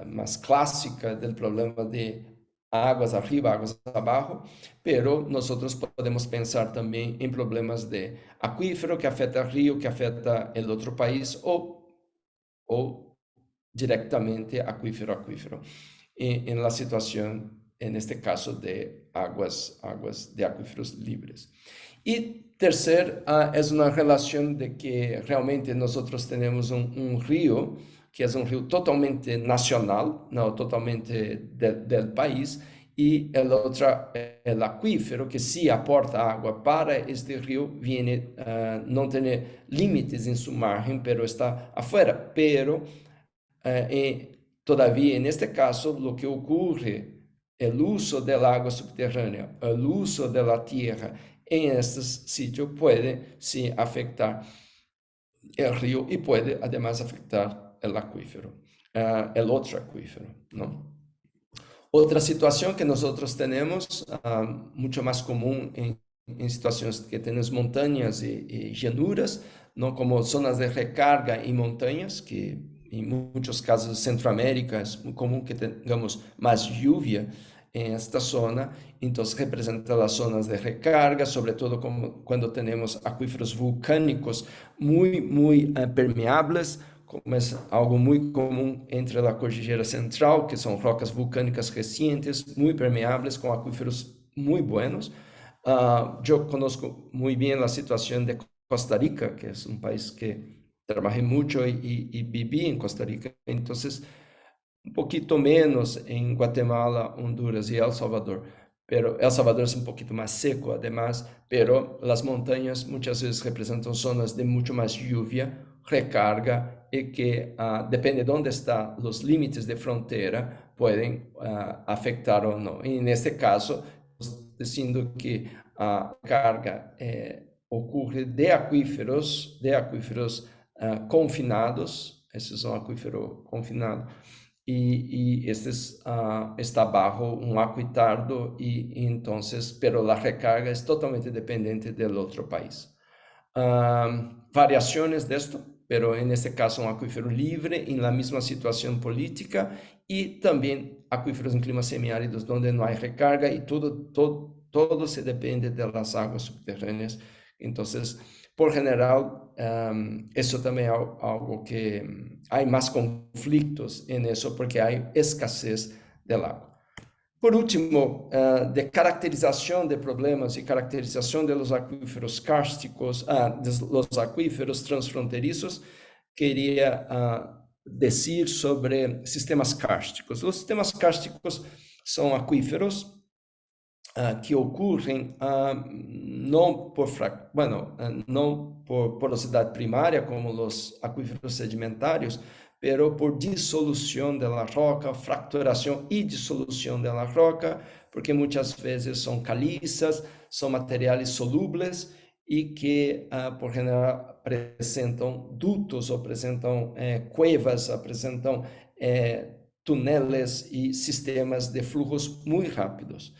mais clássica do problema de águas arriba, águas abaixo, pero nosotros podemos pensar também em problemas de aquífero que afeta o rio, que afeta o outro país, ou diretamente aquífero a aquífero, em la situação, en este caso, de aguas de acuíferos libres. E terceiro, é uma relação de que realmente nós temos um rio, que é um rio totalmente nacional, não totalmente del país, e o outro é o aquífero, que se aporta água para este rio, viene, não tem limites em sua margem, pero está afuera, pero todavía, en este caso, lo que ocurre, el uso del agua subterránea, el uso de la tierra en estos sitios puede sí afectar el río y puede además afectar el acuífero, el otro acuífero, ¿no? Otra situación que nosotros tenemos, mucho más común en situaciones que tenemos montañas y llanuras, ¿no? Como zonas de recarga y montañas, que en muchos casos de Centroamérica es muy común que tengamos más lluvia en esta zona, entonces representa las zonas de recarga, sobre todo cuando tenemos acuíferos volcánicos muy permeables, como es algo muy común entre la cordillera central, que son rocas volcánicas recientes, muy permeables, con acuíferos muy buenos. Yo conozco muy bien la situación de Costa Rica, que es un país que trabajé mucho y viví en Costa Rica, entonces un poquito menos en Guatemala, Honduras y El Salvador. Pero El Salvador es un poquito más seco además, pero las montañas muchas veces representan zonas de mucho más lluvia, recarga y que depende de dónde están los límites de frontera, pueden afectar o no. Y en este caso, diciendo que a carga ocurre de acuíferos confinados, esse é um aquífero confinado, e estes está bajo um aquitardo e então, pero a recarga é totalmente dependente do outro país. Variações disto, pero en este caso um aquífero livre, em la mesma situação política, e também aquíferos em climas semiáridos, onde não há recarga e todo se depende das águas subterrâneas. Então, por general, isso também é algo que há mais conflitos em isso, porque há escassez de água. Por último, de caracterização de problemas e caracterização de los aquíferos kársticos, de los aquíferos transfronterizos, queria dizer sobre sistemas kársticos. Os sistemas kársticos são aquíferos que ocorrem não por porosidade primária, como os aquíferos sedimentários, pero por dissolução da roca, fracturação e dissolução da roca, porque muitas vezes são calizas, são materiais solúveis e que, por general, apresentam dutos, apresentam cuevas, apresentam túneles e sistemas de fluxos muito rápidos.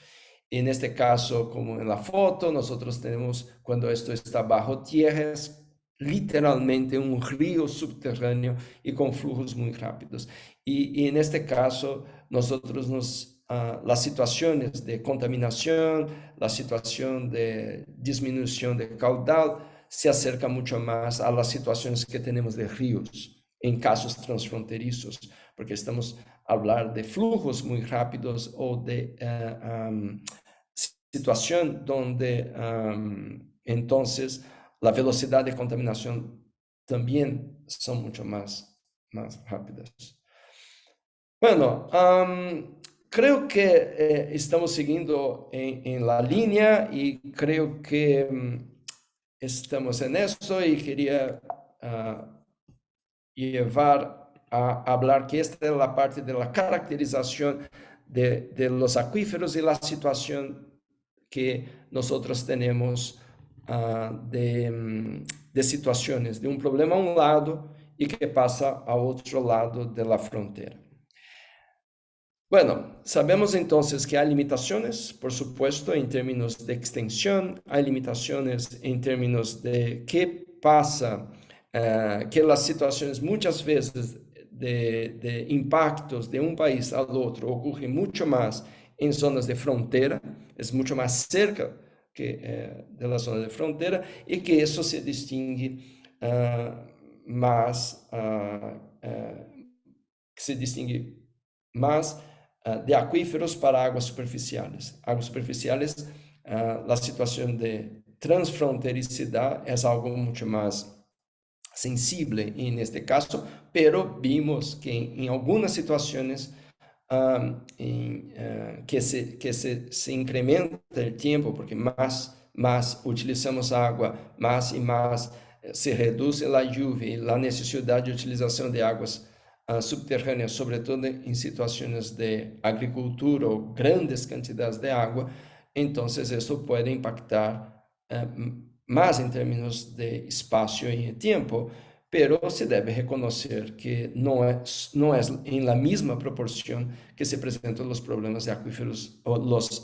En este caso, como en la foto, nosotros tenemos, cuando esto está bajo tierra, es literalmente un río subterráneo y con flujos muy rápidos. Y en este caso, nosotros las situaciones de contaminación, la situación de disminución de caudal, se acerca mucho más a las situaciones que tenemos de ríos en casos transfronterizos, porque estamos a hablar de flujos muy rápidos o de situación donde entonces la velocidad de contaminación también son mucho más rápidas. Bueno, creo que estamos siguiendo en la línea y creo que estamos en esto y quería llevar a hablar que esta es la parte de la caracterización de los acuíferos y la situación que nosotros tenemos de situaciones, de un problema a un lado y que pasa a otro lado de la frontera. Bueno, sabemos entonces que hay limitaciones, por supuesto, en términos de extensión, hay limitaciones en términos de qué pasa, que las situaciones muchas veces de impactos de un país al otro ocurren mucho más en zonas de frontera, es mucho más cerca que de la zona de frontera y que eso se distingue más, se distingue más de acuíferos para aguas superficiales. Aguas superficiales, la situación de transfrontericidad es algo mucho más sensible en este caso, pero vimos que en algunas situaciones se incrementa el tiempo, porque más utilizamos agua, más y más se reduce la lluvia y la necesidad de utilización de aguas subterráneas, sobre todo en situaciones de agricultura o grandes cantidades de agua, entonces eso puede impactar más en términos de espacio y de tiempo, pero se debe reconocer que no es en la misma proporción que se presentan los problemas de acuíferos o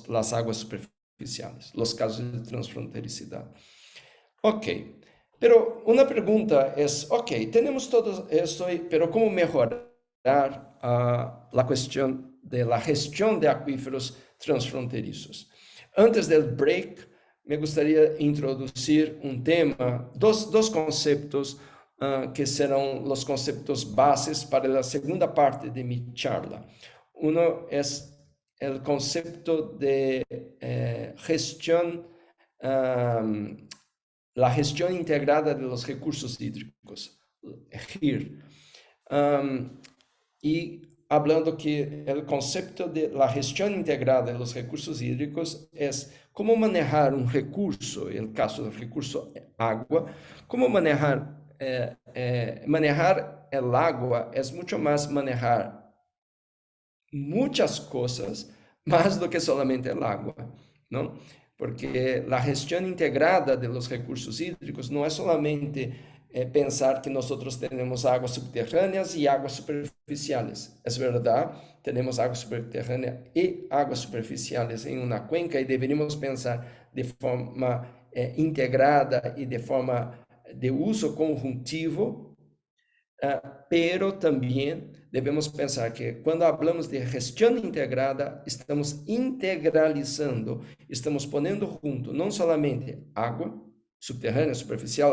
las aguas superficiales, los casos de transfrontericidad. Ok, pero una pregunta es, ok, tenemos todo esto, pero ¿cómo mejorar la cuestión de la gestión de acuíferos transfronterizos? Antes del break, me gustaría introducir un tema, dos conceptos que serán los conceptos bases para la segunda parte de mi charla. Uno es el concepto de gestión, la gestión integrada de los recursos hídricos, GIR. Y hablando que el concepto de la gestión integrada de los recursos hídricos es cómo manejar un recurso, en el caso del recurso agua, cómo manejar el agua es mucho más manejar muchas cosas, más do que solamente el agua, ¿no? Porque la gestión integrada de los recursos hídricos no es solamente pensar que nosotros tenemos aguas subterráneas y aguas superficiales. Es verdad, tenemos agua subterránea y aguas superficiales en una cuenca y deberíamos pensar de forma integrada y de forma de uso conjuntivo, pero también debemos pensar que cuando hablamos de gestión integrada, estamos integralizando, estamos poniendo junto não solamente agua subterrânea, superficial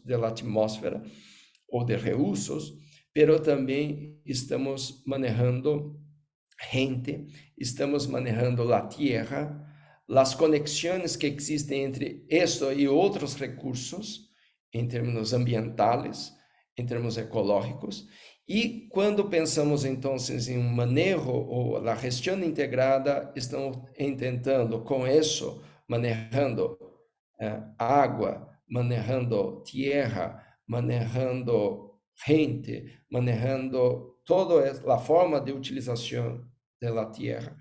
de la atmósfera ou de reusos, pero também estamos manejando gente, estamos manejando la tierra, las conexiones que existen entre esto y otros recursos en términos ambientales, em termos ecológicos, e quando pensamos então em um manejo ou a gestão integrada, estamos tentando com isso, manejando água, manejando terra, manejando gente, manejando toda a forma de utilização da terra,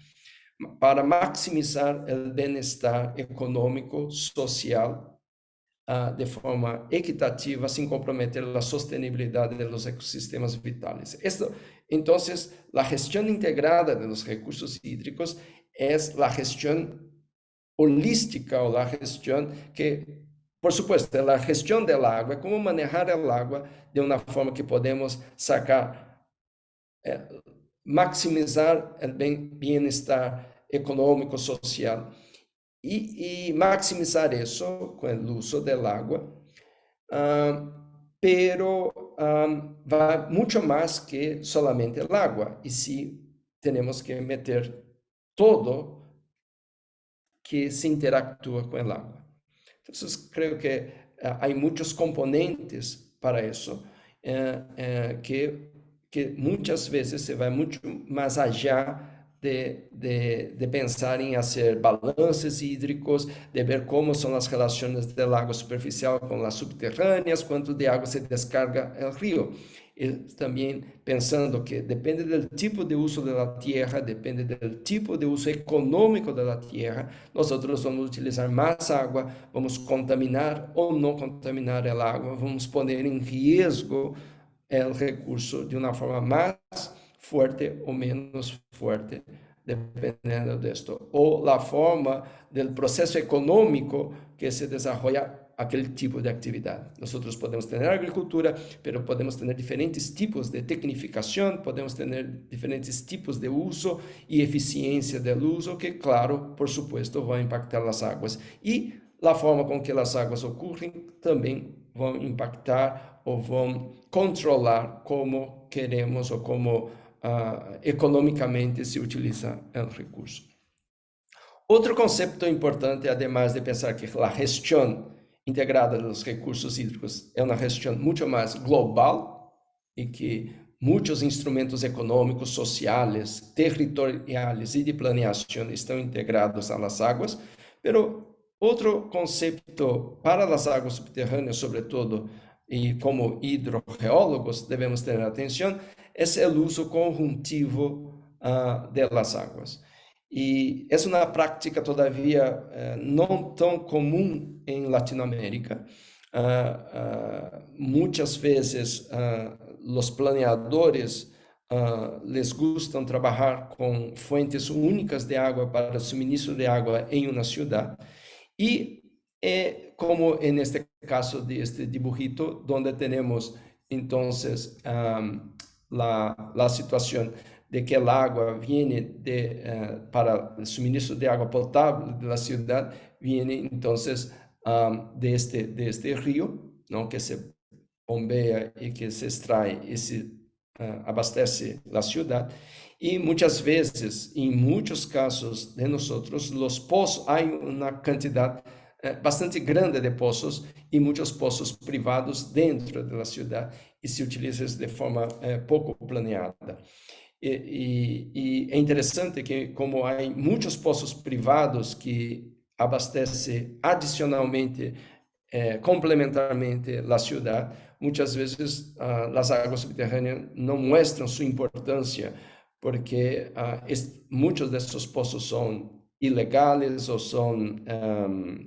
para maximizar o bem-estar econômico, social, de forma equitativa, sin comprometer la sostenibilidad de los ecosistemas vitales. Entonces, la gestión integrada de los recursos hídricos es la gestión holística o la gestión que, por supuesto, la gestión del agua, cómo manejar el agua de una forma que podemos sacar, maximizar el bienestar econômico, social, y maximizar eso con el uso del agua, pero va mucho más que solamente el agua, y sí tenemos que meter todo que se interactúa con el agua. Entonces creo que hay muchos componentes para eso, que muchas veces se va mucho más allá de pensar em fazer balances hídricos, de ver como são as relações do água superficial com as subterrâneas, quanto de água se descarga no rio. E também pensando que depende do tipo de uso da terra, depende do tipo de uso econômico da terra, nós vamos utilizar mais água, vamos contaminar ou não contaminar a água, vamos pôr em risco o recurso de uma forma mais fuerte ou menos fuerte, dependendo de esto. O la forma del proceso económico que se desarrolla aquel tipo de actividad. Nosotros podemos tener agricultura, pero podemos tener diferentes tipos de tecnificación, podemos tener diferentes tipos de uso y eficiencia del uso que, claro, por supuesto, van a impactar las aguas. Y la forma con que las aguas ocurren también van a impactar o van a controlar como queremos o como econômicamente se utiliza o recurso. Outro conceito importante, además de pensar que a gestão integrada dos recursos hídricos é uma gestão muito mais global e que muitos instrumentos econômicos, sociais, territoriais e de planeação estão integrados às águas, pero outro conceito para as águas subterrâneas, sobretudo, e como hidrogeólogos devemos ter atenção, é o uso conjuntivo de las águas. E é uma prática todavia não tão comum em Latinoamérica. Muitas vezes os planeadores les gustam trabalhar com fuentes únicas de água para o suministro de água em uma cidade. E como en este caso de este dibujito, donde tenemos entonces la situación de que el agua viene para el suministro de agua potable de la ciudad, viene entonces de este río, ¿no? Que se bombea y que se extrae y se abastece la ciudad. Y muchas veces, en muchos casos de nosotros, los pozos, hay una cantidad bastante grande de pozos e muitos pozos privados dentro da cidade e se utiliza isso de forma pouco planeada. E é interessante que, como há muitos pozos privados que abastecem adicionalmente, complementarmente a cidade, muitas vezes as águas subterrâneas não mostram sua importância, porque muitos desses pozos são ilegales ou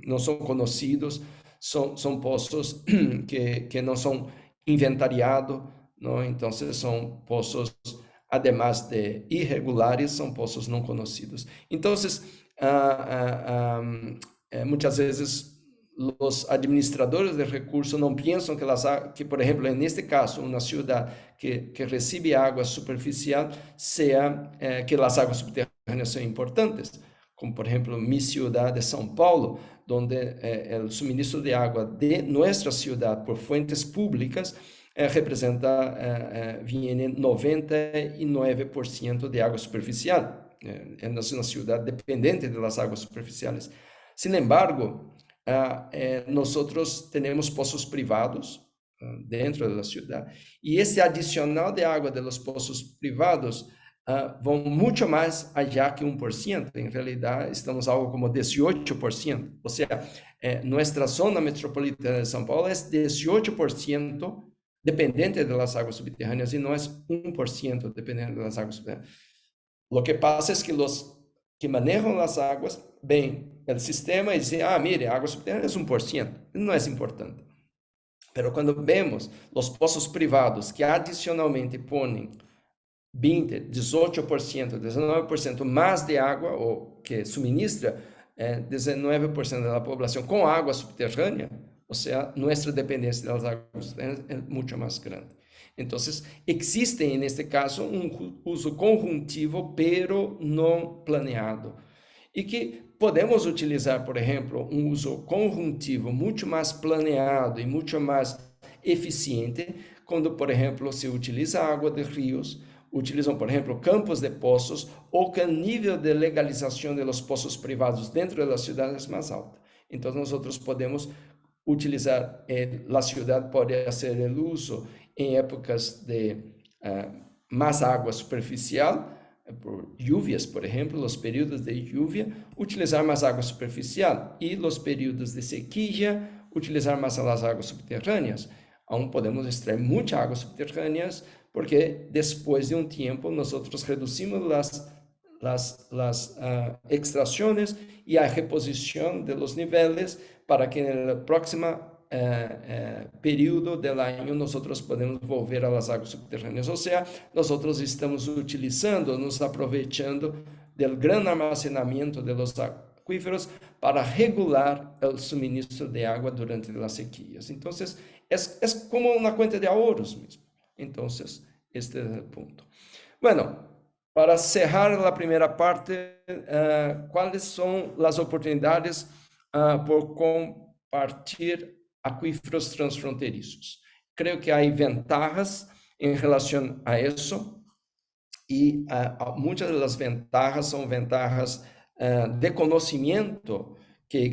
não são conhecidos, são pozos que não são inventariados, não? Então são pozos, además de irregulares, são pozos não conhecidos. Então, muitas vezes os administradores de recursos não pensam que, por exemplo, neste caso, uma cidade que recebe água superficial, que as águas subterrâneas são importantes, como por exemplo mi ciudad de São Paulo, donde el suministro de agua de nuestra ciudad por fuentes públicas viene 99% de agua superficial. Es una ciudad dependiente de las aguas superficiales. Sin embargo, nosotros tenemos pozos privados dentro de la ciudad, y ese adicional de agua de los pozos privados vão muito mais allá que 1%. Em realidade, estamos algo como 18%. Ou seja, nossa zona metropolitana de São Paulo é 18% dependente das águas subterrâneas e não é 1% dependente das águas subterrâneas. O que passa é que os que manejam as águas ven o sistema e dizem, mire, a água subterrânea é 1%. Não é importante. Mas quando vemos os pozos privados que adicionalmente põem 20%, 18%, 19% mais de água, ou que suministra 19% da população com água subterrânea, ou seja, nossa dependência das águas subterrâneas é muito mais grande. Então, existe, neste caso, uso conjuntivo, pero não planeado. E que podemos utilizar, por exemplo, uso conjuntivo muito mais planeado e muito mais eficiente, quando, por exemplo, se utiliza água de rios, utilizam, por exemplo, campos de pozos, ou que o nível de legalização de los pozos privados dentro das cidades é mais alto. Então, nós podemos utilizar, a cidade pode fazer o uso em épocas de mais água superficial, por lluvias, por ejemplo, los periodos de lluvia, utilizar más agua superficial y los periodos de sequía, utilizar más las aguas subterráneas. Aún podemos extraer mucha agua subterránea porque después de un tiempo nosotros reducimos las extracciones y hay reposición de los niveles para que en el próximo período del año nosotros podemos volver a las aguas subterráneas. O sea, nosotros estamos utilizando, nos aprovechando del gran almacenamiento de los acuíferos para regular el suministro de agua durante las sequías. Entonces, es como una cuenta de ahorros mismo. Entonces, este es el punto. Bueno, para cerrar la primera parte, ¿cuáles son las oportunidades por compartir acuíferos transfronterizos? Creo que hay ventajas en relación a eso y muchas de las ventajas son ventajas de conocimiento que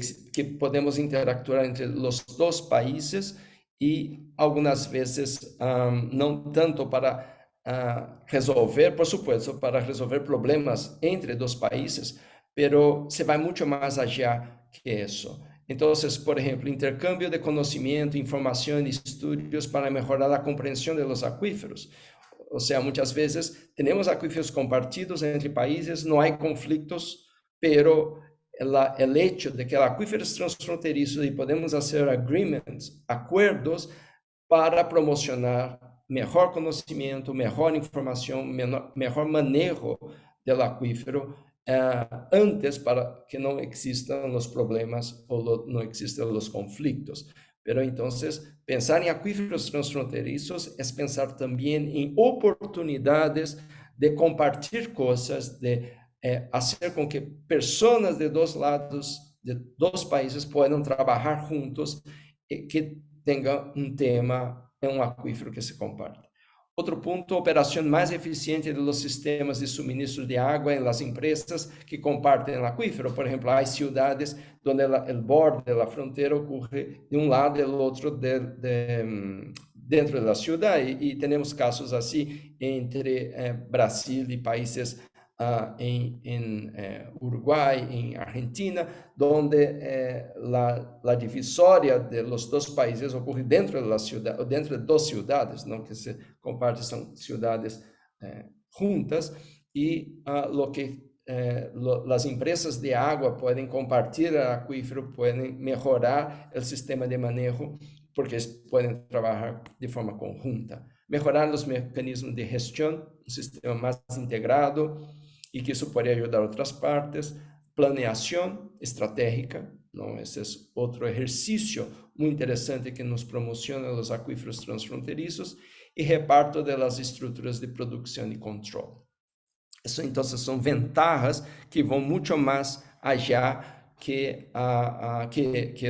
podemos interactuar entre los dos países y algunas veces no tanto para resolver, por supuesto, para resolver problemas entre dos países, pero se va mucho más allá que eso. Entonces, por ejemplo, intercambio de conocimiento, información y estudios para mejorar la comprensión de los acuíferos. O sea, muchas veces tenemos acuíferos compartidos entre países, no hay conflictos, pero el hecho de que el acuífero es transfronterizo y podemos hacer agreements, acuerdos para promocionar mejor conocimiento, mejor información, mejor manejo del acuífero antes para que no existan los problemas o no existan los conflictos. Pero entonces, pensar en acuíferos transfronterizos es pensar también en oportunidades de compartir cosas, de hacer con que personas de dos lados, de dos países puedan trabajar juntos, que tenga un tema en un acuífero que se comparte. Otro punto, operación más eficiente de los sistemas de suministro de agua en las empresas que comparten el acuífero. Por ejemplo, hay ciudades donde el borde de la frontera ocurre de un lado y del otro dentro de la ciudad y tenemos casos así entre Brasil y países en Uruguay, en Argentina, donde la divisoria de los dos países ocurre dentro de la ciudad, o dentro de dos ciudades, ¿no? Que se comparten, son ciudades juntas, y las empresas de agua pueden compartir el acuífero, pueden mejorar el sistema de manejo, porque pueden trabajar de forma conjunta. Mejorar los mecanismos de gestión, un sistema más integrado, y que eso puede ayudar a otras partes. Planeación estratégica, ¿no? Ese es otro ejercicio muy interesante que nos promociona los acuíferos transfronterizos, y reparto de las estructuras de producción y control. Eso entonces son ventajas que van mucho más allá que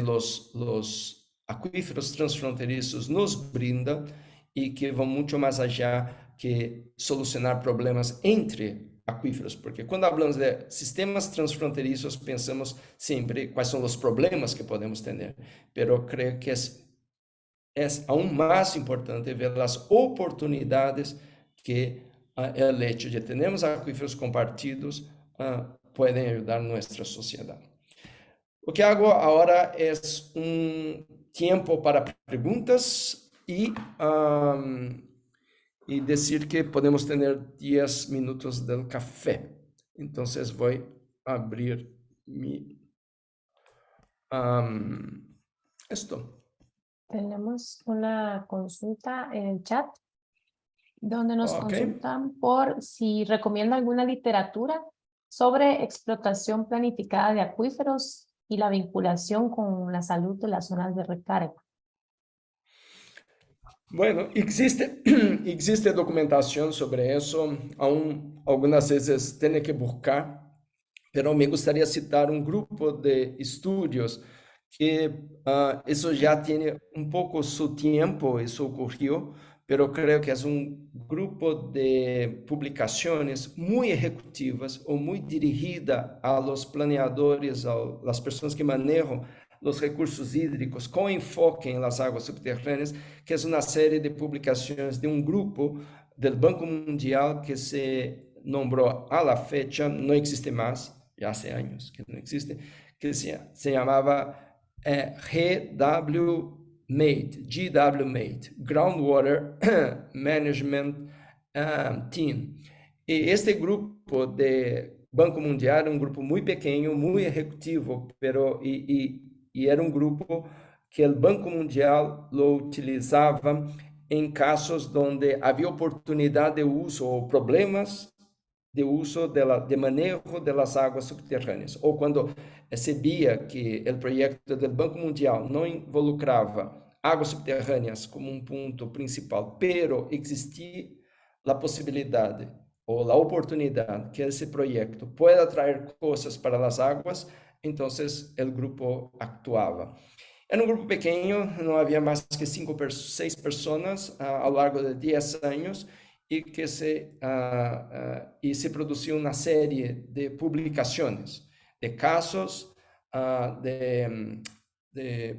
los acuíferos transfronterizos nos brindan, y que van mucho más allá que solucionar problemas entre acuíferos, porque cuando hablamos de sistemas transfronterizos pensamos siempre cuáles son los problemas que podemos tener, pero creo que es aún más importante ver las oportunidades que el hecho de tener acuíferos compartidos pueden ayudar a nuestra sociedad. Lo que hago ahora es un tiempo para preguntas y decir que podemos tener 10 minutos del café. Entonces voy a abrir esto. Tenemos una consulta en el chat donde nos Ok. consultan por si recomienda alguna literatura sobre explotación planificada de acuíferos y la vinculación con la salud de las zonas de recarga. Bueno, existe documentación sobre eso, aún algunas veces tiene que buscar, pero me gustaría citar un grupo de estudios que eso ya tiene un poco su tiempo, eso ocurrió, pero creo que es un grupo de publicaciones muy ejecutivas o muy dirigida a los planeadores, a las personas que manejan los recursos hídricos con enfoque en las aguas subterráneas, que es una serie de publicaciones de un grupo del Banco Mundial que se nombró a la fecha, no existe más, ya hace años que no existe, que se llamaba GW MATE, Groundwater Management Team. E este grupo de Banco Mundial era um grupo muito pequeno, muito executivo, e era um grupo que o Banco Mundial lo utilizava em casos onde havia oportunidade de uso ou problemas de uso de manejo de las aguas subterrâneas, ou quando se via que o projeto do Banco Mundial não involucrava águas subterrâneas como um ponto principal, pero existia a possibilidade ou a oportunidade que esse projeto pueda trazer coisas para as águas, então o grupo actuava. Era um grupo pequeno, não havia mais que 6 pessoas ao largo de 10 anos e se produziu uma série de publicações, de casos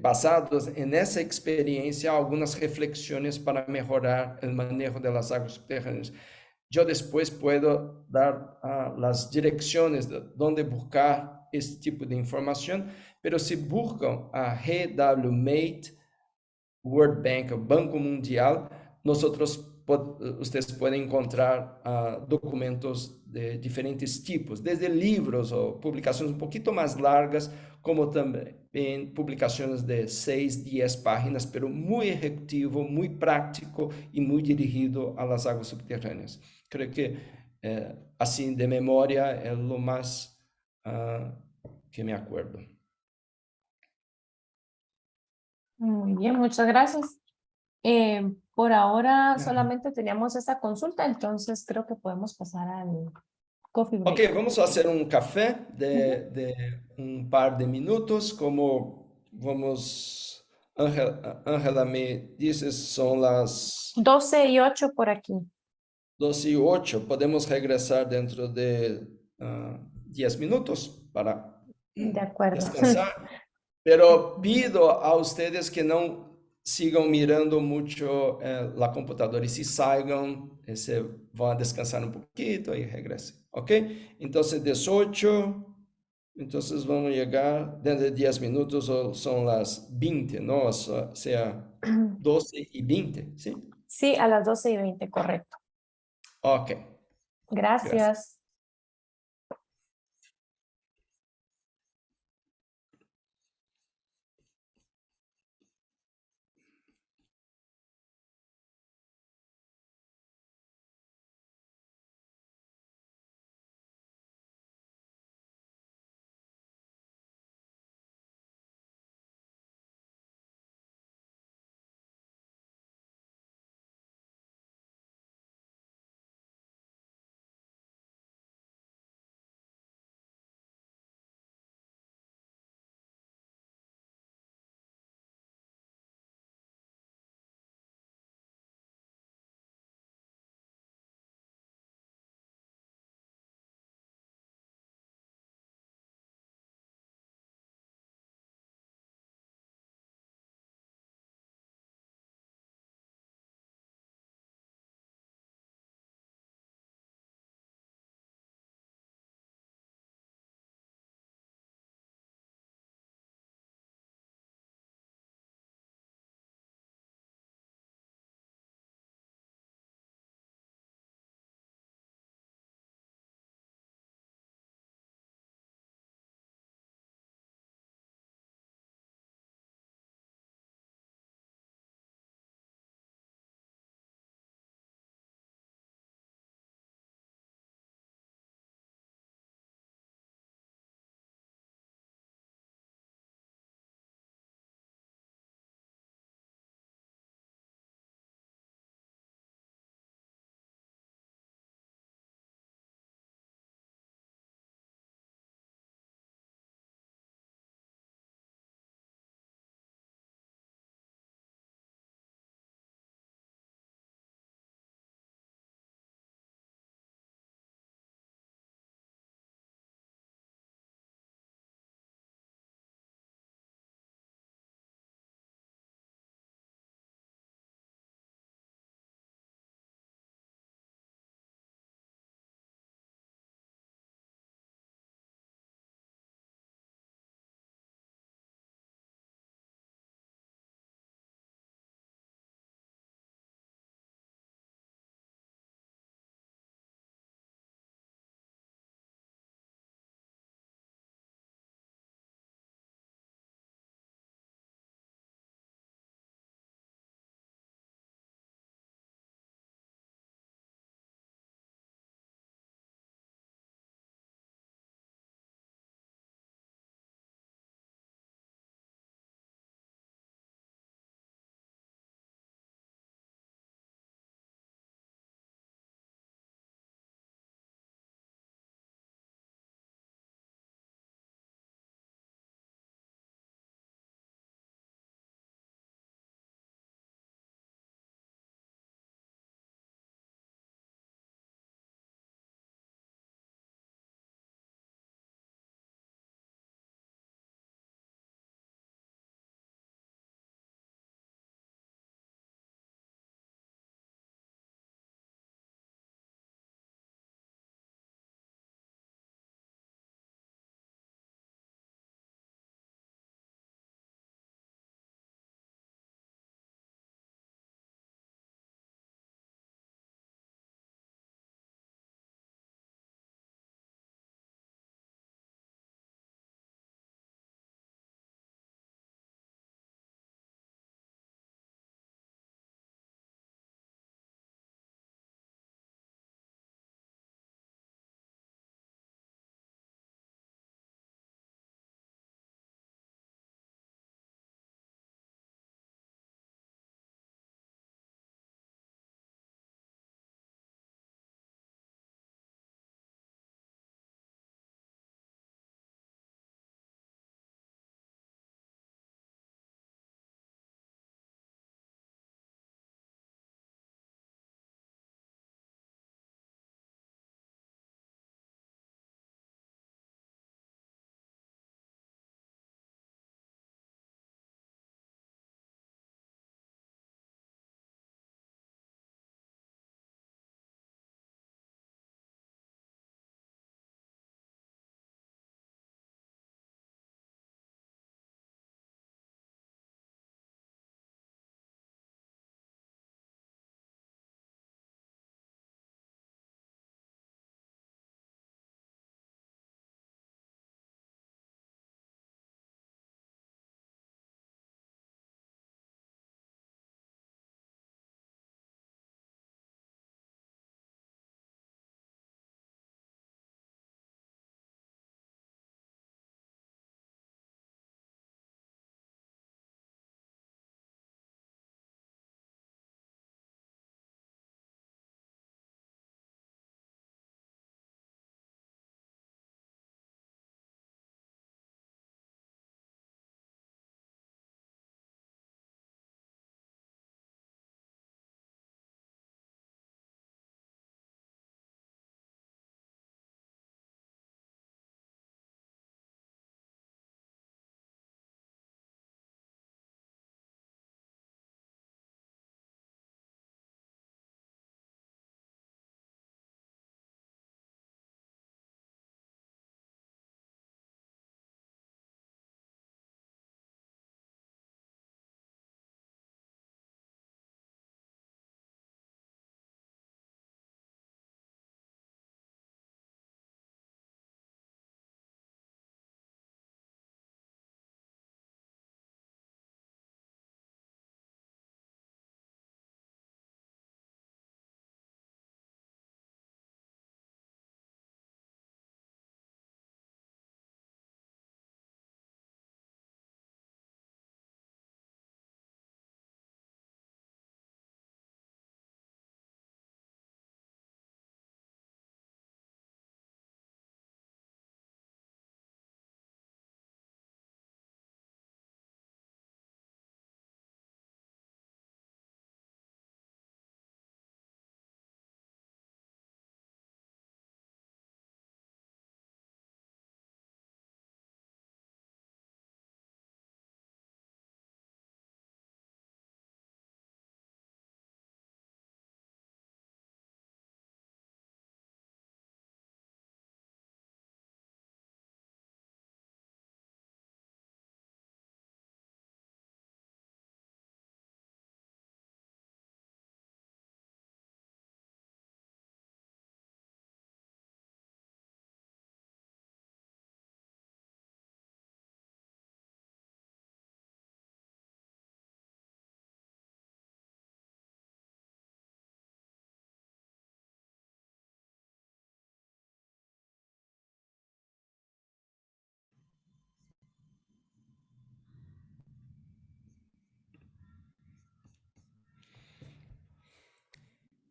basados nessa experiência, algumas reflexões para melhorar o manejo das águas subterrâneas. Eu depois posso dar as direções de onde buscar esse tipo de informação, pero se buscam a GWMATE, World Bank, o Banco Mundial, vocês podem encontrar documentos de diferentes tipos, desde livros ou publicações um pouquinho mais largas, como também publicações de 6, 10 páginas, pero muito efetivo, muito prático e muito dirigido às águas subterrâneas. Creio que, assim, de memória, é o mais que me acuerdo. Muy bien, muchas gracias. Por ahora solamente teníamos esta consulta, entonces creo que podemos pasar al coffee break. Ok, vamos fazer um café de um par de minutos, como vamos, Ángela me disse, são as 12:08 por aquí. 12:08, podemos regressar dentro de 10 minutos para De acuerdo. descansar, pero pido a ustedes que não sigam mirando muito a computadora e se saiam, se vão a descansar um pouquinho e regressem, ok? Então, 18, então vamos chegar dentro de 10 minutos, ou são as 20, não? Ou seja, 12:20, sim? Sí, a las 12:20, correcto. Ok, graças. Gracias.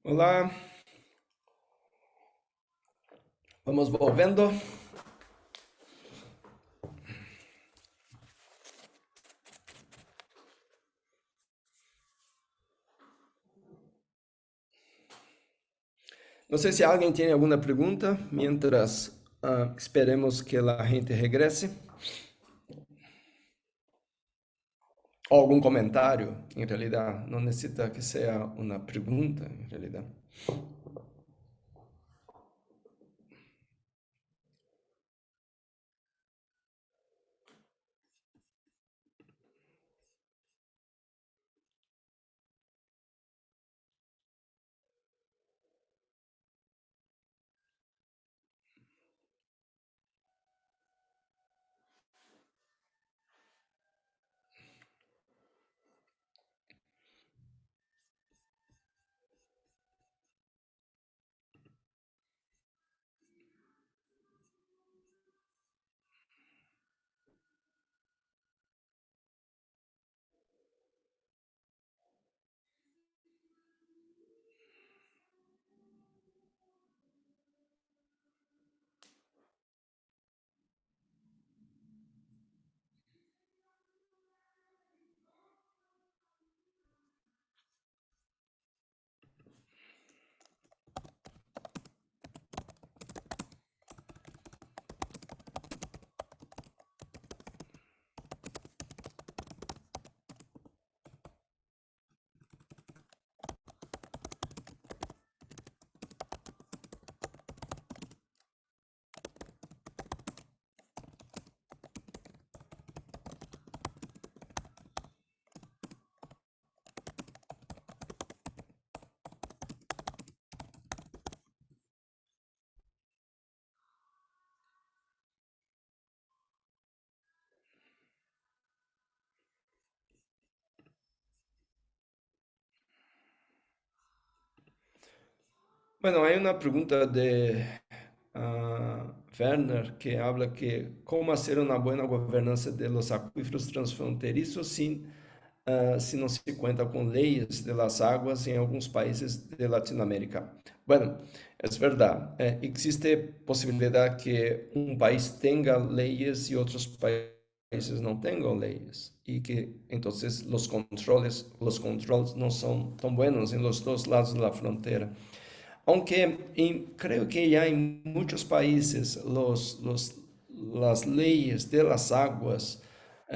Olá, vamos volvendo. Não sei se alguém tem alguma pergunta, mientras esperemos que a gente regresse. Ou algum comentário, em realidade, não necessita que seja uma pergunta, em realidade. Bueno, hay una pregunta de Werner que habla que cómo hacer una buena gobernanza de los acuíferos transfronterizos si no se cuenta con leyes de las aguas en algunos países de Latinoamérica. Bueno, es verdad, existe posibilidad que un país tenga leyes y otros países no tengan leyes y que entonces los controles no son tan buenos en los dos lados de la frontera. Aunque creo que ya en muchos países las leyes de las aguas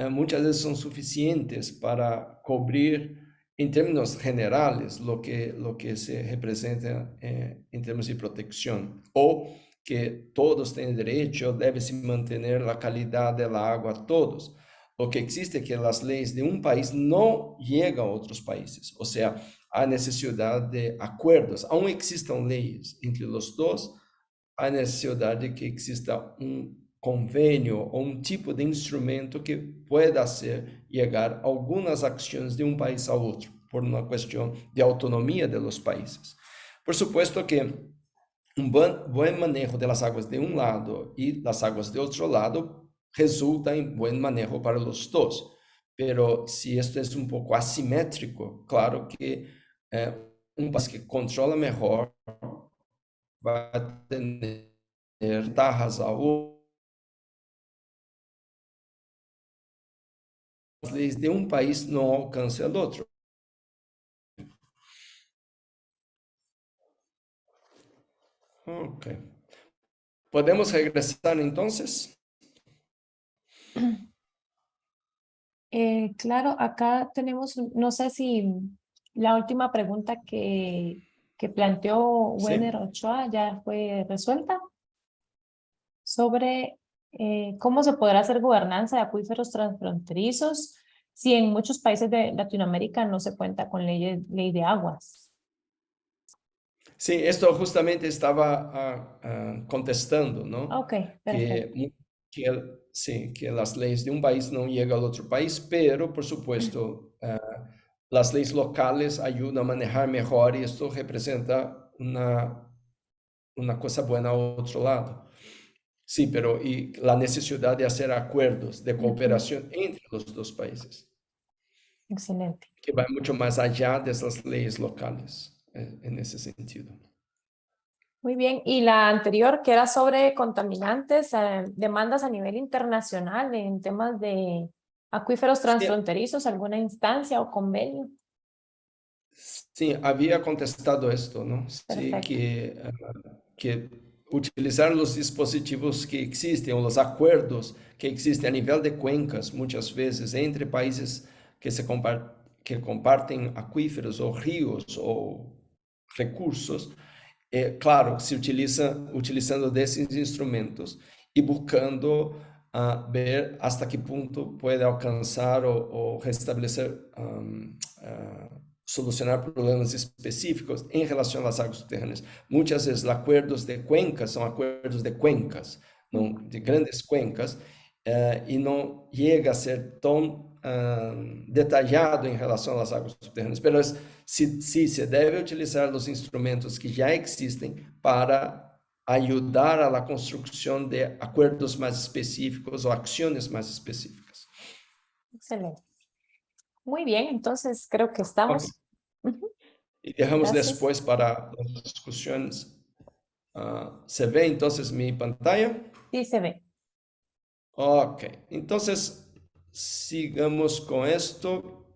muchas veces son suficientes para cubrir en términos generales lo que se representa en términos de protección, o que todos tienen derecho, debe se mantener la calidad del agua a todos. Lo que existe es que las leyes de un país no llegan a otros países, o sea, há necessidade de acordos, aun existam leis entre os dois, há necessidade de que exista um convênio ou um tipo de instrumento que pueda hacer llegar algumas ações de um país ao outro, por uma questão de autonomia de los países. Por supuesto que buen manejo de las aguas de un lado y las aguas de otro lado resulta en buen manejo para los dos. Pero si esto es un poco asimétrico, claro que un país que controla mejor va a tener ventajas a las leyes de un país no alcanza al otro. Ok. ¿Podemos regresar entonces? Claro, acá tenemos, no sé si la última pregunta que planteó Wenner Sí. Ochoa ya fue resuelta sobre cómo se podrá hacer gobernanza de acuíferos transfronterizos si en muchos países de Latinoamérica no se cuenta con ley de aguas. Sí, esto justamente estaba contestando, ¿no? Ok, Que, perfecto. sí, que las leyes de un país no llegan al otro país, pero por supuesto las leyes locales ayudan a manejar mejor y esto representa una cosa buena al otro lado. Sí, pero y la necesidad de hacer acuerdos de Ujú, cooperación entre los dos países, excelente. que va mucho más allá de esas leyes locales. en ese sentido. Muy bien. Y la anterior, que era sobre contaminantes, demandas a nivel internacional en temas de acuíferos Sí, transfronterizos, alguna instancia o convenio. sí, había contestado esto, ¿no? Sí, Perfecto. que utilizar los dispositivos que existen, o los acuerdos que existen a nivel de cuencas, muchas veces, entre países que, que comparten acuíferos o ríos o recursos, claro, se utiliza utilizando desses instrumentos e buscando ver hasta que ponto pode alcançar ou restabelecer, solucionar problemas específicos em relação às águas subterrâneas. Muitas vezes, acordos de cuencas são acordos de cuencas, não, de grandes cuencas, e não chega a ser tão detalhado em relação às águas subterrâneas. Mas sí, se debe utilizar los instrumentos que ya existen para ayudar a la construcción de acuerdos más específicos o acciones más específicas. Excelente. Muy bien, entonces creo que Ok, estamos. Ujú. y dejamos Gracias. después para las discusiones. ¿Se ve entonces mi pantalla? Sí, se ve. Ok, entonces sigamos con esto,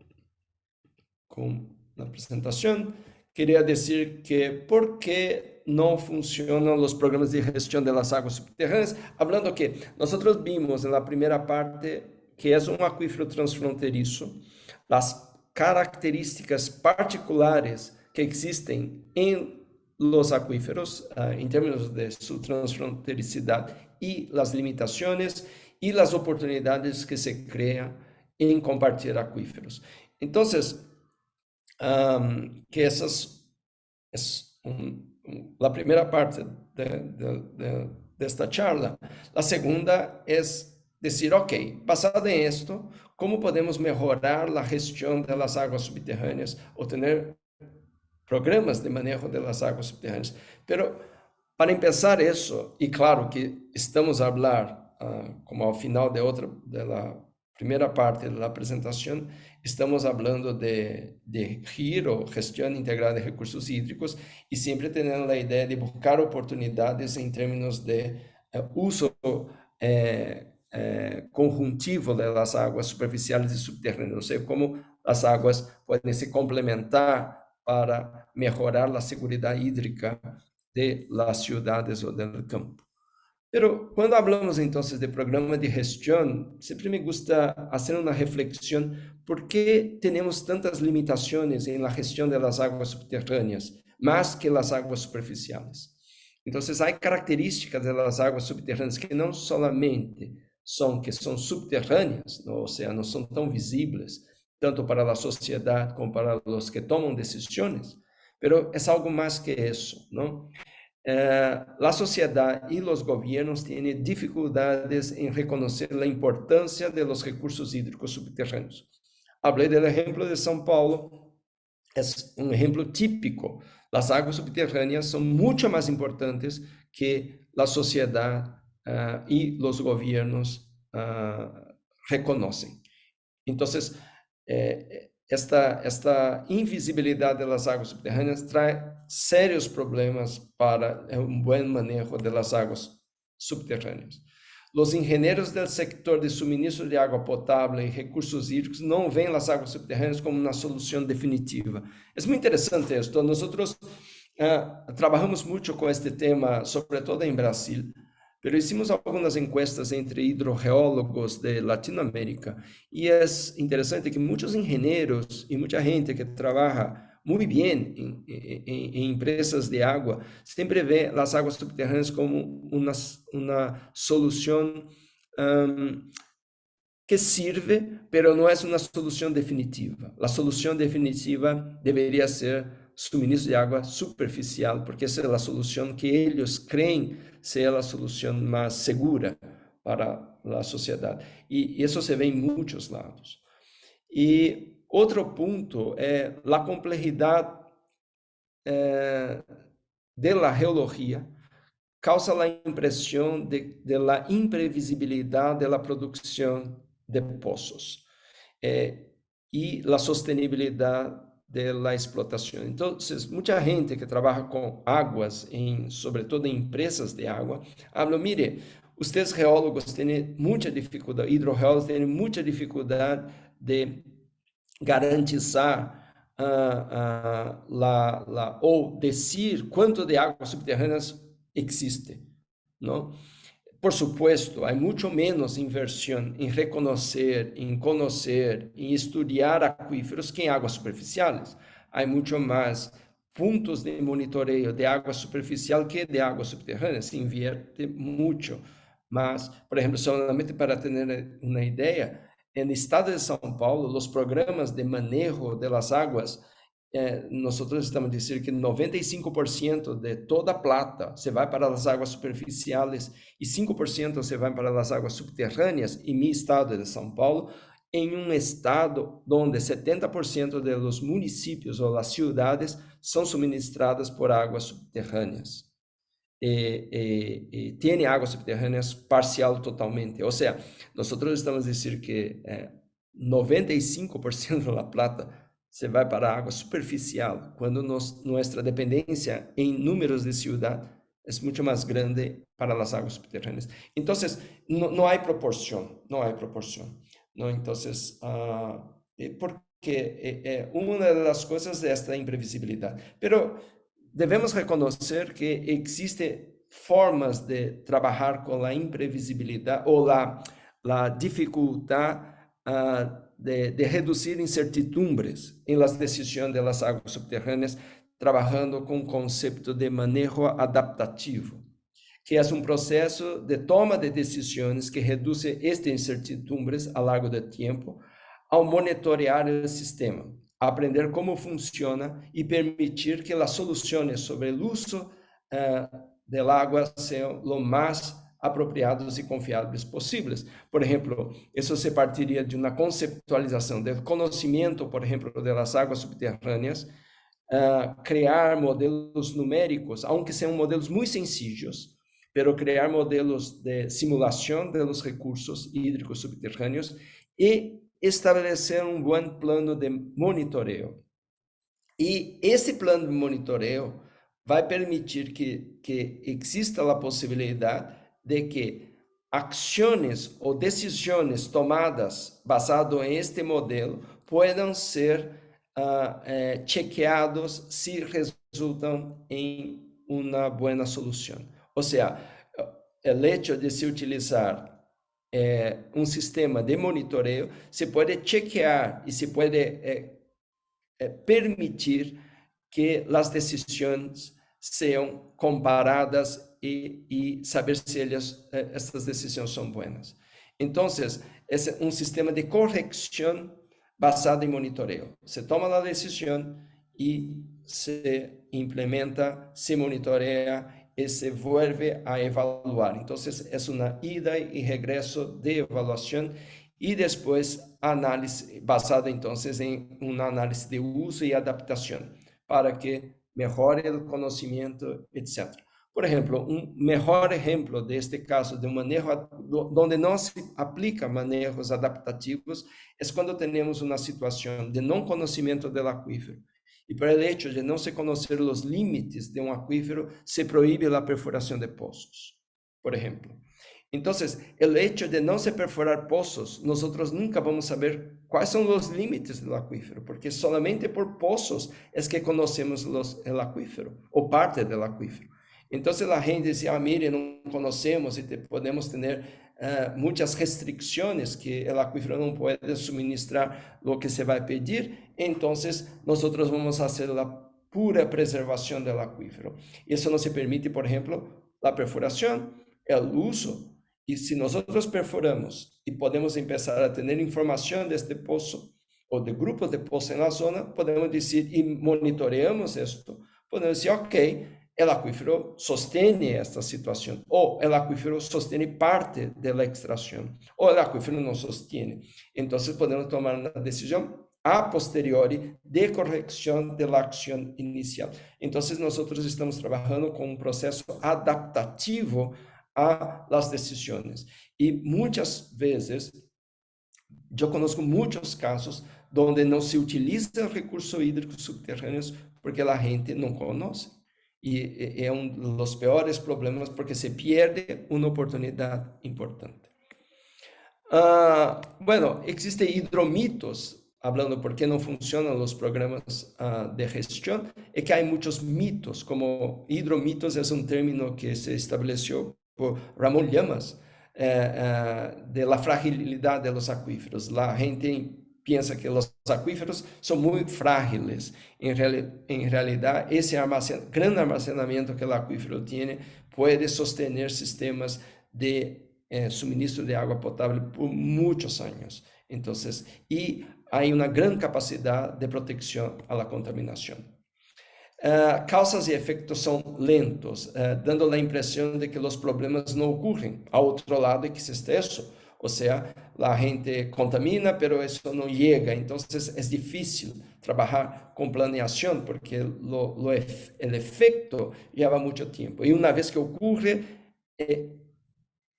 con la presentación. Quería decir que por qué no funcionan los programas de gestión de las aguas subterráneas, hablando que nosotros vimos en la primera parte que es un acuífero transfronterizo, las características particulares que existen en los acuíferos en términos de su transfrontericidad y las limitaciones y las oportunidades que se crean en compartir acuíferos. Entonces, que essas a primeira parte desta charla. A segunda é dizer, ok, basado em esto, como podemos melhorar a gestão das águas subterrâneas ou ter programas de manejo das águas subterrâneas. Pero para empezar isso, e claro que estamos a falar, como ao final de outra, da primeira parte da apresentação, estamos falando de GIR, ou Gestão Integrada de Recursos Hídricos, e sempre tendo a ideia de buscar oportunidades em termos de uso conjuntivo das águas superficiais e subterrâneas, ou seja, como as águas podem se complementar para melhorar a segurança hídrica de las ciudades o del campo. Pero cuando hablamos entonces de programa de gestión, siempre me gusta hacer una reflexión, ¿por qué tenemos tantas limitaciones en la gestión de las aguas subterráneas, más que las aguas superficiales? Entonces hay características de las aguas subterráneas que no solamente son que son subterráneas, ¿no? O sea, no son tan visibles, tanto para la sociedad como para los que toman decisiones, pero es algo más que eso, ¿no? La sociedad y los gobiernos tienen dificultades en reconocer la importancia de los recursos hídricos subterráneos. Hablé del ejemplo de São Paulo, es un ejemplo típico. Las aguas subterráneas son mucho más importantes que la sociedad y los gobiernos reconocen. Entonces, esta invisibilidad de las aguas subterráneas trae serios problemas para un buen manejo de las aguas subterráneas. Los ingenieros del sector de suministro de agua potable y recursos hídricos no ven las aguas subterráneas como una solución definitiva. Es muy interesante esto. Nosotros trabajamos mucho con este tema, sobre todo en Brasil, pero hicimos algunas encuestas entre hidrogeólogos de Latinoamérica y es interesante que muchos ingenieros y mucha gente que trabaja muy bien en empresas de agua siempre ve las aguas subterráneas como una solución que sirve, pero no es una solución definitiva. La solución definitiva debería ser suministro de agua superficial, porque esa es la solución que ellos creen sea la solución más segura para la sociedad. Y eso se ve en muchos lados. Y otro punto es la complejidad de la geología causa la impresión de la imprevisibilidad de la producción de pozos y la sostenibilidad de la explotación. Entonces, mucha gente que trabaja con aguas, sobre todo en empresas de agua, habla, mire, ustedes geólogos tienen mucha dificultad, hidrogeólogos tienen mucha dificultad de garantizar ou decir quanto de águas subterrâneas existe, não? Por supuesto, há muito menos inversión em reconhecer, em conhecer, em estudar acuíferos que em águas superficiais. Há muito mais puntos de monitoreio de água superficial que de água subterrânea. Se invierte muito. Mas, por exemplo, solamente para ter uma ideia, no estado de São Paulo, os programas de manejo de las aguas, nós estamos dizendo que 95% de toda a plata se vai para as águas superficiais e 5% se vai para as águas subterrâneas, em meu estado de São Paulo, em um estado onde 70% dos municípios ou das cidades são suministradas por águas subterrâneas. Tem águas subterrâneas parcial totalmente. Ou seja, nós estamos dizendo que 95% da plata se vai para a água superficial, quando nossa dependência em números de cidade é muito mais grande para as águas subterrâneas. Então, não há proporção, não há proporção. Não, então, porque uma das coisas é esta imprevisibilidade. Pero devemos reconhecer que existem formas de trabalhar com a imprevisibilidade ou a dificuldade de reduzir incertidumbres em las decisões das águas subterrâneas, trabalhando com o conceito de manejo adaptativo, que é um processo de toma de decisões que reduz estas incertidumbres ao longo do tempo, ao monitorear o sistema, aprender como funciona e permitir que as soluções sobre o uso do água sejam o mais apropriados e confiáveis possíveis. Por exemplo, isso se partiria de uma conceptualização do conhecimento, por exemplo, das águas subterrâneas, criar modelos numéricos, aunque sejam modelos muito sencillos, pero criar modelos de simulação dos recursos hídricos subterrâneos e estabelecer um bom plano de monitoreo. E esse plano de monitoreo vai permitir que exista a possibilidade de que ações ou decisões tomadas basado em este modelo puedan ser chequeados se resultam em uma boa solução. Ou seja, o hecho de se utilizar um sistema de monitoreo, se pode chequear e se pode permitir que as decisões sejam comparadas e saber se essas decisões são boas. Então, é um sistema de correção basado em monitoreo. Se toma a decisão e se implementa, se monitorea e se vuelve a evaluar. Então, é uma ida e regresso de evaluação e depois análise basada, então, em uma análise de uso e adaptação para que melhore o conhecimento, etc. Por exemplo, um melhor exemplo deste caso de um manejo onde não se aplica manejos adaptativos é quando temos uma situação de não conhecimento do aquífero. E por el hecho de não se conhecer os limites de um aquífero, se proíbe a perfuração de poços, por exemplo. Então, o hecho de não se perforar poços, nós nunca vamos saber quais são os limites do aquífero, porque solamente por poços é que conhecemos o aquífero, ou parte do aquífero. Então, a gente diz, mire, não conhecemos e podemos ter muitas restrições que o aquífero não pode suministrar o que se vai pedir, então, nós vamos fazer a pura preservação do aquífero. Isso não se permite, por exemplo, a perfuração, o uso. E se nós perfuramos e podemos começar a ter informação deste poço ou de grupos de poços na zona, podemos dizer, e monitoreamos isto, podemos dizer, ok, o aquífero sostém esta situação, ou o aquífero sostém parte da extração, ou o aquífero não sostém. Então, podemos tomar uma decisão a posteriori de correção da ação inicial. Então, nós estamos trabalhando com um processo adaptativo a las decisões. E muitas vezes, eu conozco muitos casos donde no se utiliza el recurso hídrico subterráneo porque la gente no conoce. Y es uno de los peores problemas porque se pierde una oportunidad importante. Bueno, existen hidromitos, hablando por qué no funcionan los programas de gestión, es que hay muchos mitos, como hidromitos es un término que se estableció por Ramón Llamas, de la fragilidad de los acuíferos. La gente piensa que los acuíferos son muy frágiles. En realidad, ese gran almacenamiento que el acuífero tiene puede sostener sistemas de suministro de agua potable por muchos años. Entonces, y hay una gran capacidad de protección a la contaminación. Causas y efectos son lentos, dando la impresión de que los problemas no ocurren. A otro lado existe eso. O sea, la gente contamina, pero eso no llega. Entonces, es difícil trabajar con planeación porque el efecto lleva mucho tiempo. Y una vez que ocurre,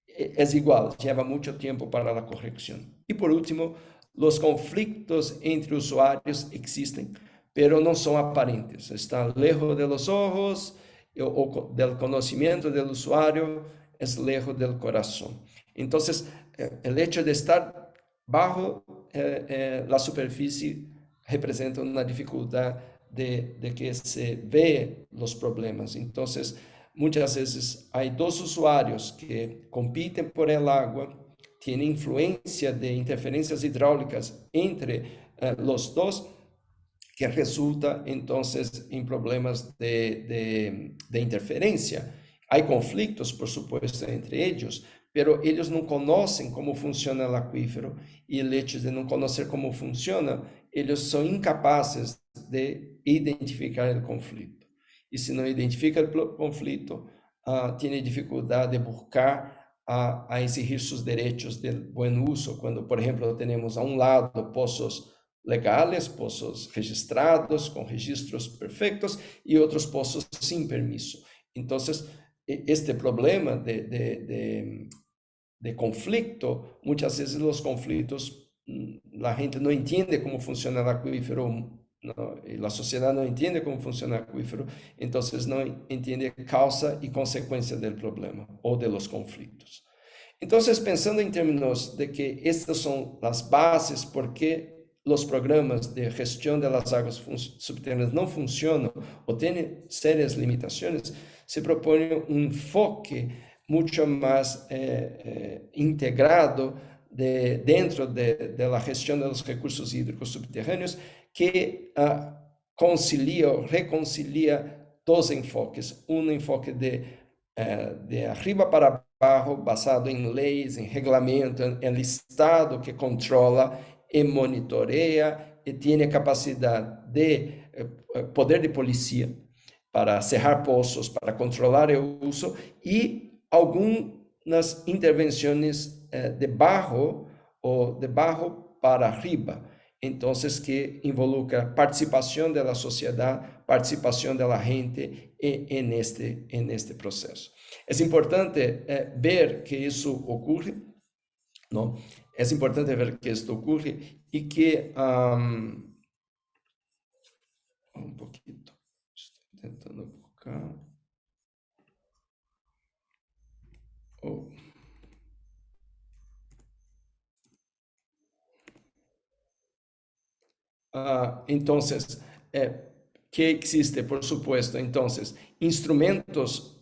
es igual, lleva mucho tiempo para la corrección. Y por último, los conflictos entre usuarios existen, pero no son aparentes. Están lejos de los ojos o del conocimiento del usuario, es lejos del corazón. Entonces, el hecho de estar bajo la superficie representa una dificultad de que se ve los problemas. Entonces, muchas veces hay dos usuarios que compiten por el agua, tiene influencia de interferencias hidráulicas entre los dos, que resulta entonces en problemas de interferencia. Hay conflictos, por supuesto, entre ellos, pero ellos no conocen cómo funciona el acuífero y el hecho de no conocer cómo funciona, ellos son incapaces de identificar el conflicto. Y si no identifica el conflicto, tiene dificultad de buscar a exigir sus derechos del buen uso. Cuando, por ejemplo, tenemos a un lado pozos legales, pozos registrados, con registros perfectos, y otros pozos sin permiso. Entonces, este problema de conflicto, muchas veces los conflictos, la gente no entiende cómo funciona el acuífero, ¿no? Y la sociedad no entiende cómo funciona el acuífero, entonces no entiende causa y consecuencia del problema o de los conflictos. Entonces, pensando en términos de que estas son las bases por qué los programas de gestión de las aguas subterráneas no funcionan o tienen serias limitaciones, se propone un enfoque mucho más integrado dentro de la gestión de los recursos hídricos subterráneos que concilia o reconcilia dos enfoques. Un enfoque de arriba para abajo, basado en leyes, en reglamento, en el Estado que controla y monitorea y tiene capacidad de poder de policía para cerrar pozos, para controlar el uso y algunas intervenciones de bajo o de bajo para arriba. Entonces, que involucra participación de la sociedad, participación de la gente en este proceso. Es importante ver que eso ocurre, ¿no? Es importante ver que esto ocurre y que un poquito, estoy intentando buscar. Oh. Entonces, ¿qué existe? Por supuesto, entonces, instrumentos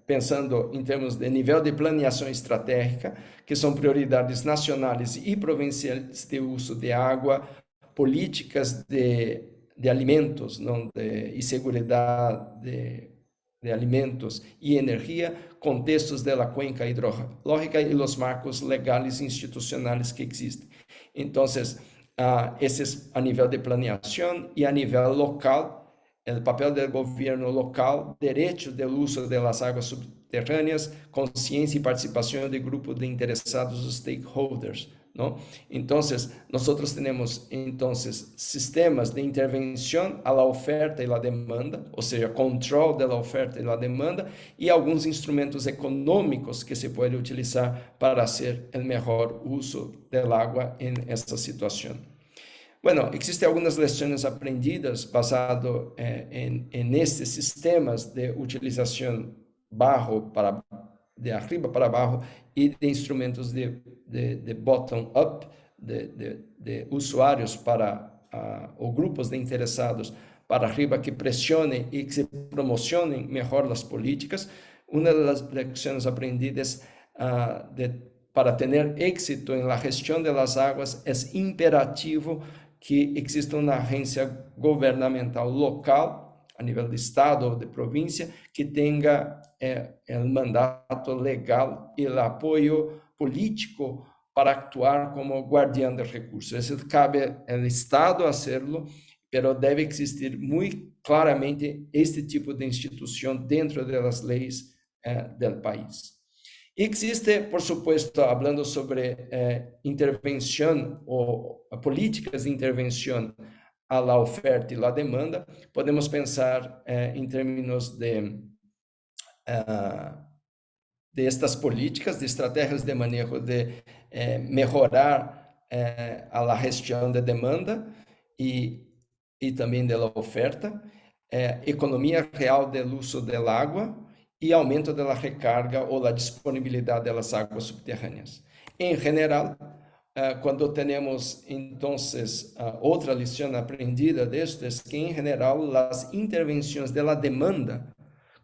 pensando em termos de nível de planeação estratégica, que são prioridades nacionais e provinciais de uso de água, políticas de alimentos, não, e segurança de alimentos e energia, contextos da cuenca hidrológica e os marcos legais e institucionais que existem. Então, esse é a nível de planeação e a nível local, o papel do governo local, direito do uso das águas subterrâneas, consciência e participação de grupos de interessados, stakeholders, ¿no? Entonces, nosotros tenemos entonces sistemas de intervención a la oferta y la demanda, o sea, control de la oferta y la demanda, y algunos instrumentos económicos que se puede utilizar para hacer el mejor uso del agua en esta situación. Bueno, existen algunas lecciones aprendidas basado en estos sistemas de utilización de arriba para abajo y de instrumentos de bottom-up, de usuarios o grupos de interessados para arriba que pressionem e que se promocionem melhor as políticas. Uma das lecciones aprendidas para ter éxito en la gestión de las aguas es imperativo que exista uma agência governamental local, a nível de estado ou de província, que tenha o mandato legal e o apoio político para actuar como guardião de recursos. Isso cabe ao Estado hacerlo, pero deve existir muito claramente este tipo de instituição dentro das leis do país. Existe, por supuesto, hablando sobre intervenção ou políticas de intervenção a la oferta e la demanda, podemos pensar em termos de estas políticas, de estratégias de manejo de melhorar a la gestão de demanda e também de la oferta, economia real do uso do água e aumento da recarga ou da disponibilidade das águas subterrâneas. Em geral, quando temos, então, outra lição aprendida disto, é que, em geral, as intervenções da demanda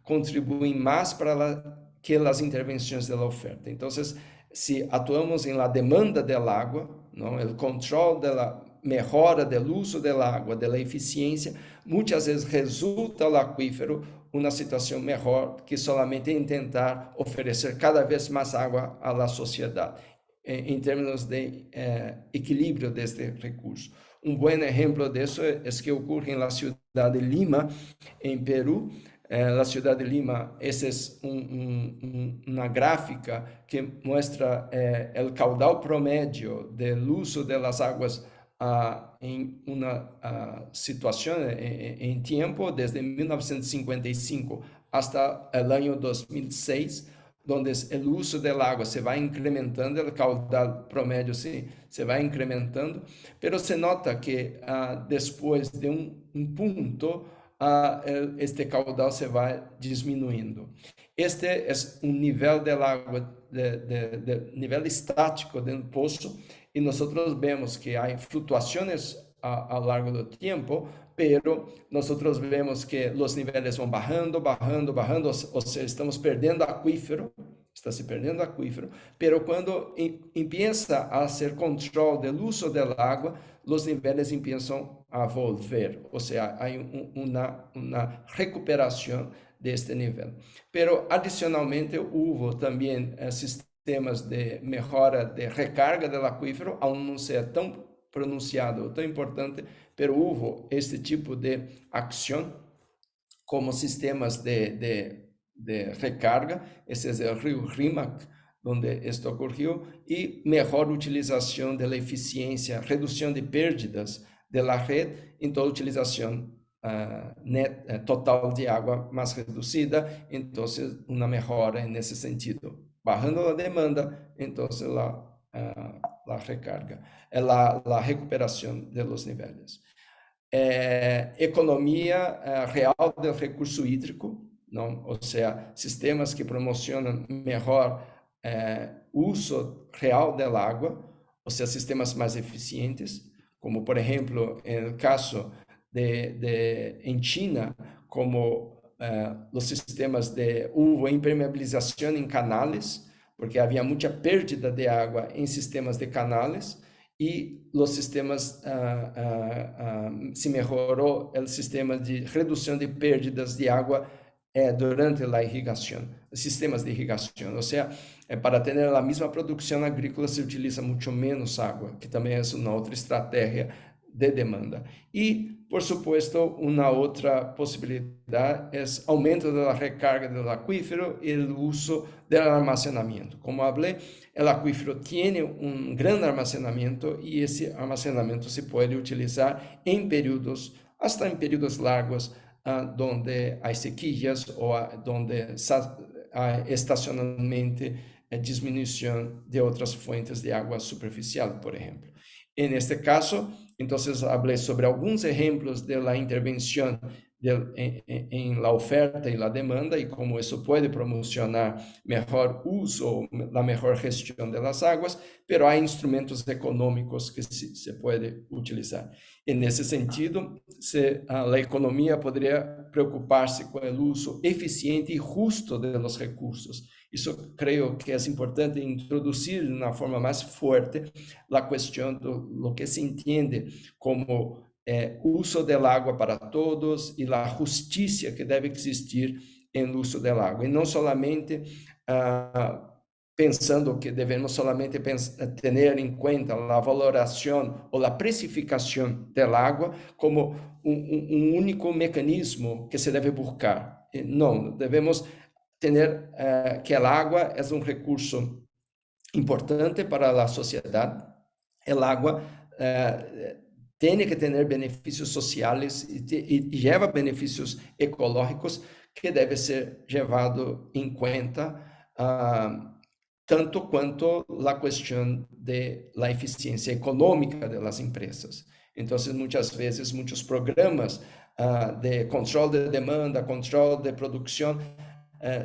contribuem mais para que as intervenções da oferta. Então, se atuamos em la demanda da água, não, o controle da melhora do uso da água, da eficiência, muitas vezes resulta ao aquífero uma situação melhor que solamente em tentar oferecer cada vez mais água à sociedade, em termos de equilíbrio deste recurso. Um bom exemplo disso é que ocorre na cidade de Lima, em Peru. Na cidade de Lima, essa é uma gráfica que mostra o caudal promédio do uso das águas em uma situação, em tempo, desde 1955 hasta o ano 2006, onde o uso da água se vai incrementando, o caudal promédio se vai incrementando, mas se nota que depois de um ponto, este caudal se vai diminuindo. Este é um nível de água, nível estático do poço, e nós vemos que há flutuações ao longo do tempo, pero nós vemos que os níveis vão bajando, ou seja, estamos perdendo aquífero, está se perdendo aquífero, pero quando empieza a ser controle do uso da água, os níveis começam a volver, ou seja, há uma recuperação deste nível. Pero adicionalmente houve também sistemas de melhora de recarga do aquífero, aún não é tão pronunciado, tão importante, pero houve este tipo de ação como sistemas de recarga. Esse é o rio Rímac, onde isto ocorreu, e melhor utilização da eficiência, redução de perdas da rede, então utilização total de água mais reduzida, então uma melhora nesse sentido. Bajando a demanda, então a recarga, a recuperação dos níveis. Economia real do recurso hídrico, não? Ou seja, sistemas que promocionam melhor uso real da água, ou seja, sistemas mais eficientes, como, por exemplo, no caso em China, como os sistemas de impermeabilização em canais, porque havia muita perda de água em sistemas de canais, e os sistemas, se melhorou o sistema de redução de perdas de água durante a irrigação, sistemas de irrigação, ou seja, para ter a mesma produção agrícola se utiliza muito menos água, que também é uma outra estratégia de demanda. E, por supuesto, uma outra possibilidade é aumento da recarga do aquífero e o uso do armazenamento. Como falei, o aquífero tem um grande armazenamento e esse armazenamento se pode utilizar em períodos, até em períodos largos, onde há sequías ou onde há estacionalmente diminuição de outras fontes de água superficial, por exemplo. En este caso, entonces hablé sobre algunos ejemplos de la intervención en la oferta y la demanda y cómo eso puede promocionar mejor uso, la mejor gestión de las aguas, pero hay instrumentos económicos que se puede utilizar. En ese sentido, la economía podría preocuparse con el uso eficiente y justo de los recursos. Eso creo que es importante introducir de una forma más fuerte la cuestión de lo que se entiende como uso del agua para todos y la justicia que debe existir en el uso del agua. Y no solamente pensando que debemos solamente tener en cuenta la valoración o la precificación del agua como un único mecanismo que se debe buscar. No, debemos tener que el agua es un recurso importante para la sociedad. El agua tiene que tener beneficios sociales y lleva beneficios ecológicos que debe ser llevado en cuenta tanto quanto la cuestión de la eficiencia económica de las empresas. Entonces, muchas veces, muchos programas de control de demanda, control de producción,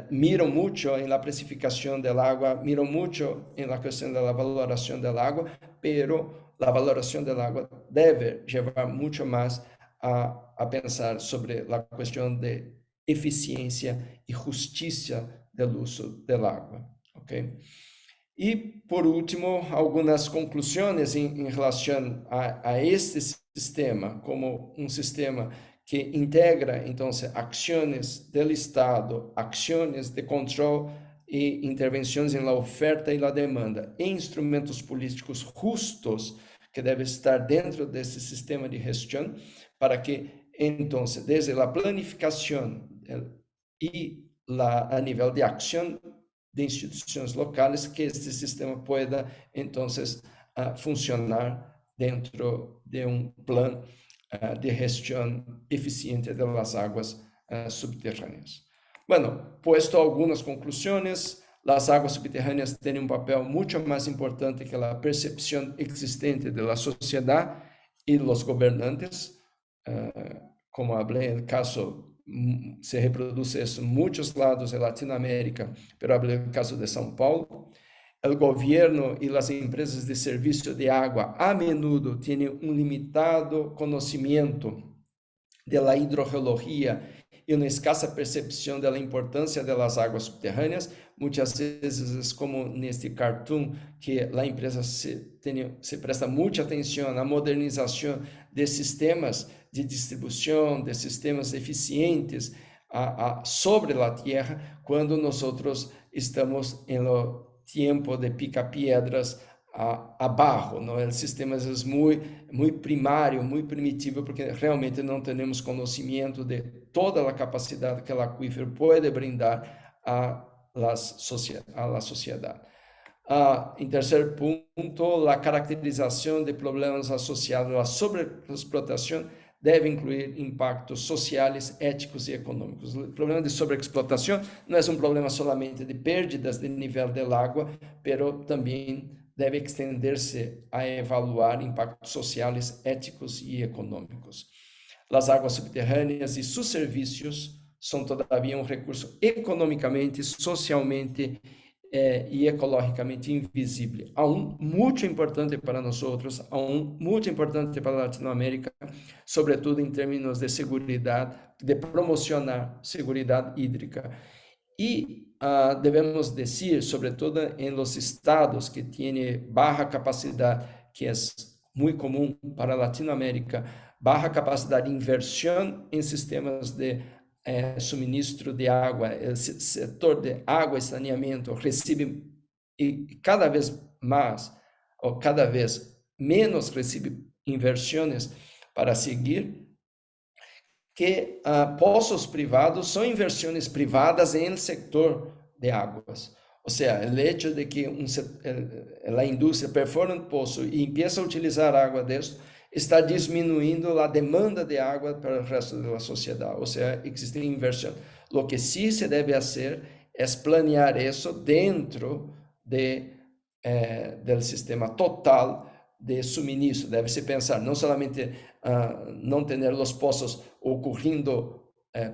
miran mucho en la precificación del agua, miran mucho en la cuestión de la valoración del agua, pero la valoración del agua debe llevar mucho más a pensar sobre la cuestión de eficiencia y justicia del uso del agua. ¿Okay? Y por último, algunas conclusiones en relación a este sistema como un sistema que integra, entonces, acciones del Estado, acciones de control e intervenções en la oferta y la demanda, e instrumentos políticos justos que deben estar dentro de ese sistema de gestión para que, entonces, desde la planificación y a nivel de acción de instituciones locales, que este sistema pueda, entonces, funcionar dentro de un plan de gestión eficiente de las aguas subterráneas. Bueno, puesto algunas conclusiones, las aguas subterráneas tienen un papel mucho más importante que la percepción existente de la sociedad y los gobernantes. Como hablé, en el caso se reproduce eso en muchos lados de Latinoamérica, pero hablé del caso de São Paulo. El gobierno y las empresas de servicio de agua a menudo tienen un limitado conocimiento de la hidrogeología y una escasa percepción de la importancia de las aguas subterráneas. Muchas veces es como en este cartoon que la empresa se presta mucha atención a la modernización de sistemas de distribución, de sistemas eficientes sobre la tierra, cuando nosotros estamos en el tiempo de picapiedras abajo, ¿no? El sistema es muy primario, muy primitivo, porque realmente no tenemos conocimiento de toda la capacidad que el acuífero puede brindar a la sociedad. En tercer punto, la caracterización de problemas asociados a la sobreexplotación debe incluir impactos sociales, éticos y económicos. El problema de sobreexplotación no es un problema solamente de pérdidas de nivel del agua, pero también debe extenderse a evaluar impactos sociales, éticos y económicos. Las aguas subterráneas y sus servicios son todavía un recurso económicamente, socialmente y ecológicamente invisible, aún mucho importante para nosotros, aún mucho importante para Latinoamérica, sobre todo en términos de seguridad, de promocionar seguridad hídrica. Y debemos decir, sobre todo en los estados que tienen baja capacidad, que es muy común para Latinoamérica, baja capacidad de inversión en sistemas de suministro de agua, el sector de agua y saneamiento recibe y cada vez más o cada vez menos recibe inversiones para seguir, que pozos privados son inversiones privadas en el sector de aguas. O sea, el hecho de que la industria perfora un pozo y empieza a utilizar agua de esto, está disminuyendo la demanda de agua para el resto de la sociedad. O sea, existe inversión. Lo que sí se debe hacer es planear eso dentro del sistema total de suministro. Deve-se pensar não somente não ter os poços ocorrendo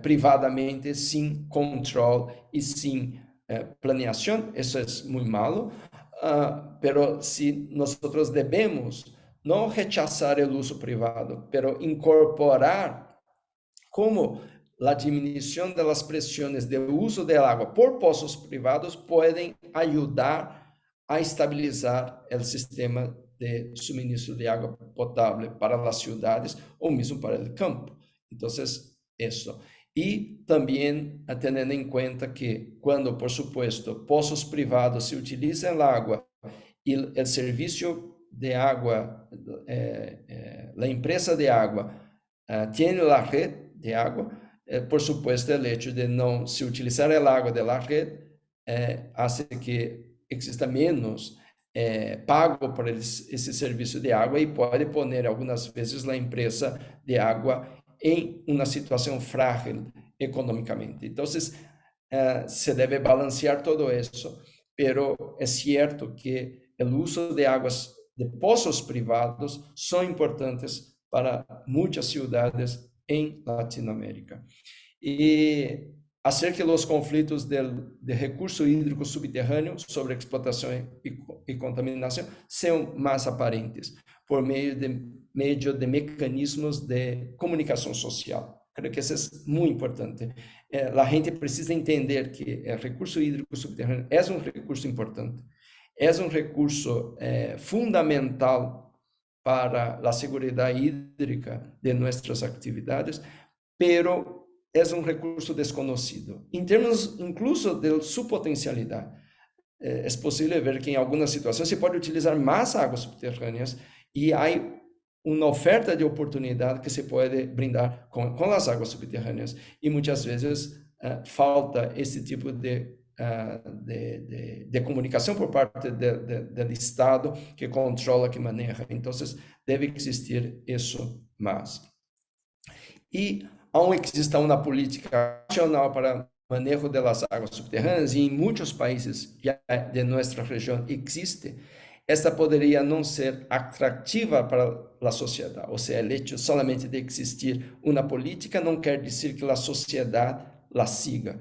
privadamente, sem controle e sem planeação. Isso é muito malo. Pero si nosotros debemos no rechazar el uso privado, pero incorporar como la disminución de las presiones de uso del agua por pozos privados pueden ayudar a estabilizar el sistema de suministro de agua potable para las ciudades o mismo para el campo. Entonces, eso. Y también teniendo en cuenta que cuando, por supuesto, pozos privados se utilizan el agua y el servicio de agua, la empresa de agua tiene la red de agua, por supuesto, el hecho de no se utilizar el agua de la red hace que exista menos pago por esse serviço de água e pode poner algumas vezes a empresa de água em uma situação frágil econômicamente. Então, se deve balancear todo isso, pero é certo que o uso de águas de poços privados são importantes para muitas cidades em Latinoamérica. E hacer que os conflitos de recurso hídrico subterrâneo sobre explotação e contaminação sejam mais aparentes por meio de mecanismos de comunicação social. Creo que isso é muito importante. A gente precisa entender que o recurso hídrico subterrâneo é um recurso importante, é um recurso fundamental para a segurança hídrica de nossas atividades, pero é um recurso desconhecido. Em termos incluso de sua potencialidade, é possível ver que em algumas situações se pode utilizar mais águas subterrâneas e há uma oferta de oportunidade que se pode brindar com as águas subterrâneas. E muitas vezes falta esse tipo de comunicação por parte do Estado que controla, que maneja. Então, deve existir isso mais. E aunque exista uma política nacional para o manejo das águas subterrâneas, e em muitos países de nossa região existe, esta poderia não ser atrativa para a sociedade. Ou seja, o hecho solamente de existir uma política não quer dizer que a sociedade la siga.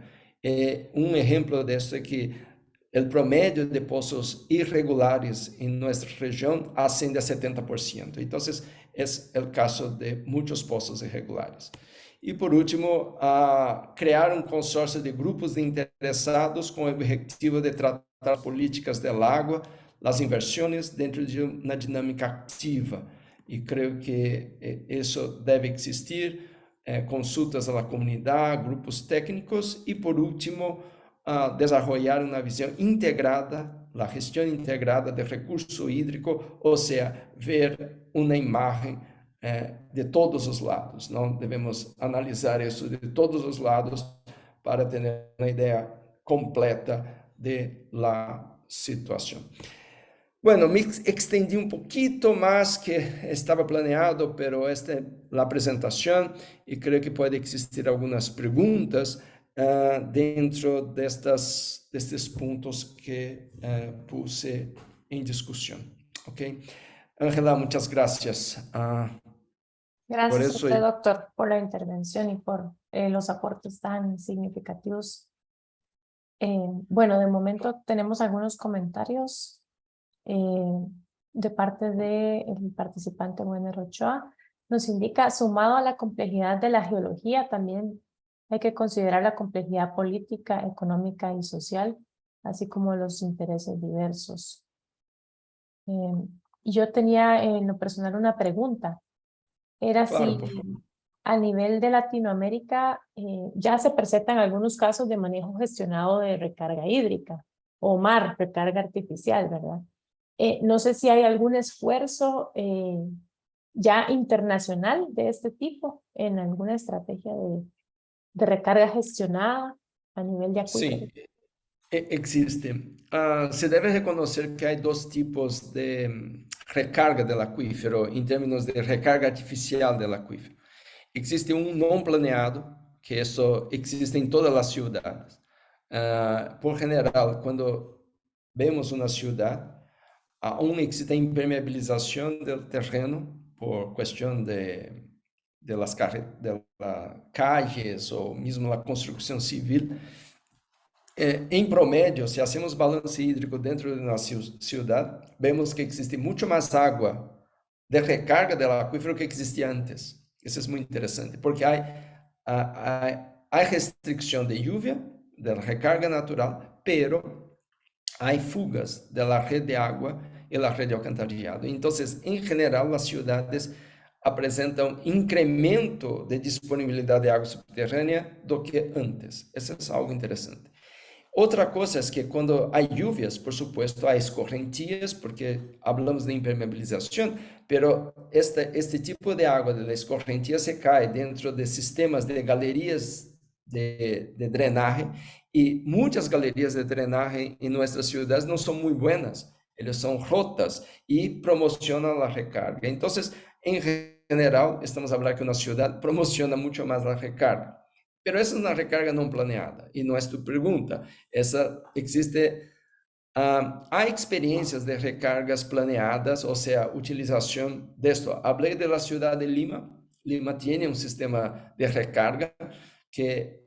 Um exemplo disso é que o promédio de poços irregulares em nossa região ascende a 70%. Então, é o caso de muitos poços irregulares. E, por último, criar um consórcio de grupos de interessados com o objetivo de tratar políticas da água, as inversões dentro de uma dinâmica ativa. E creio que isso deve existir, consultas à comunidade, grupos técnicos e, por último, desenvolver uma visão integrada, a gestão integrada do recurso hídrico, ou seja, ver uma imagem de todos os lados. Não devemos analisar isso de todos os lados para ter uma ideia completa de la situação. Bueno, me extendi um pouquinho mais que estava planeado, pero esta é a apresentação e creio que pode existir algumas perguntas dentro destes pontos que puse em discussão. Ok? Ángela, muitas gracias. Gracias a usted, doctor, por la intervención y por los aportes tan significativos. Bueno, de momento tenemos algunos comentarios de parte del participante Wenner Ochoa. Nos indica, sumado a la complejidad de la geología, también hay que considerar la complejidad política, económica y social, así como los intereses diversos. Yo tenía en lo personal una pregunta. Era Claro, si a nivel de Latinoamérica ya se presentan algunos casos de manejo gestionado de recarga hídrica o MAR, recarga artificial, ¿verdad? No sé si hay algún esfuerzo ya internacional de este tipo en alguna estrategia de recarga gestionada a nivel de acuíferos. Sí, existe. Se debe reconocer que hay dos tipos de recarga del acuífero en términos de recarga artificial del acuífero. Existe un no planeado, que eso existe en todas las ciudades. Por general, cuando vemos una ciudad, aún existe impermeabilización del terreno por cuestión de las calles o mismo la construcción civil. Em promédio, se hacemos balance hídrico dentro de uma ciudad, vemos que existe muito mais água de recarga del acuífero que existia antes. Isso é muito interessante, porque há restrição de lluvia, de recarga natural, pero há fugas da rede de água e da rede de alcantarillado. Então, em geral, as cidades apresentam incremento de disponibilidade de água subterrânea do que antes. Isso é algo interessante. Outra coisa é que quando há lluvias, por supuesto, há escorrentias, porque hablamos de impermeabilização, pero este tipo de água de escorrentia se cai dentro de sistemas de galerias de drenaje, e muitas galerias de drenaje em nossas cidades não são muito buenas, elas são rotas e promocionam a recarga. Então, em geral, estamos a falar que uma cidade promociona muito mais a recarga. Pero essa é uma recarga não planeada, e não é tu pergunta. Há experiências de recargas planeadas, ou seja, utilização disto. Falei da cidade de Lima. Lima tem um sistema de recarga que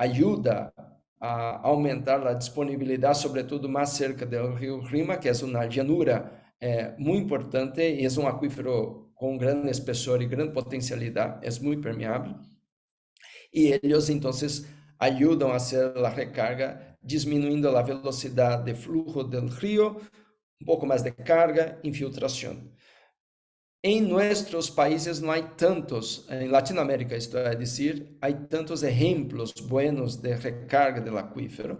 ajuda a aumentar a disponibilidade, sobretudo mais cerca do rio Rima, que é uma llanura muito importante, e é um aquífero com grande espessor e grande potencialidade, é muito permeável. E eles, então, ajudam a fazer a recarga, diminuindo a velocidade de fluxo do rio, pouco mais de carga, infiltração. Em nossos países não há tantos, em Latinoamérica, isto é dizer, há tantos exemplos buenos de recarga do aquífero,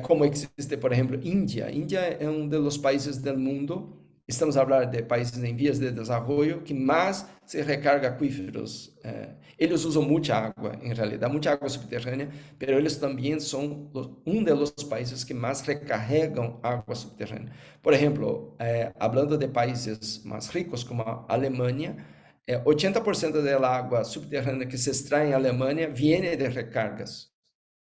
como existe, por exemplo, Índia. Índia é um dos países do mundo, estamos a falar de países em vias de desenvolvimento, que mais se recarga aquíferos. Eles usam muita água, em realidade, muita água subterrânea, mas eles também são um dos países que mais recarregam água subterrânea. Por exemplo, falando de países mais ricos, como a Alemanha, 80% da água subterrânea que se extrai em Alemanha vem de recargas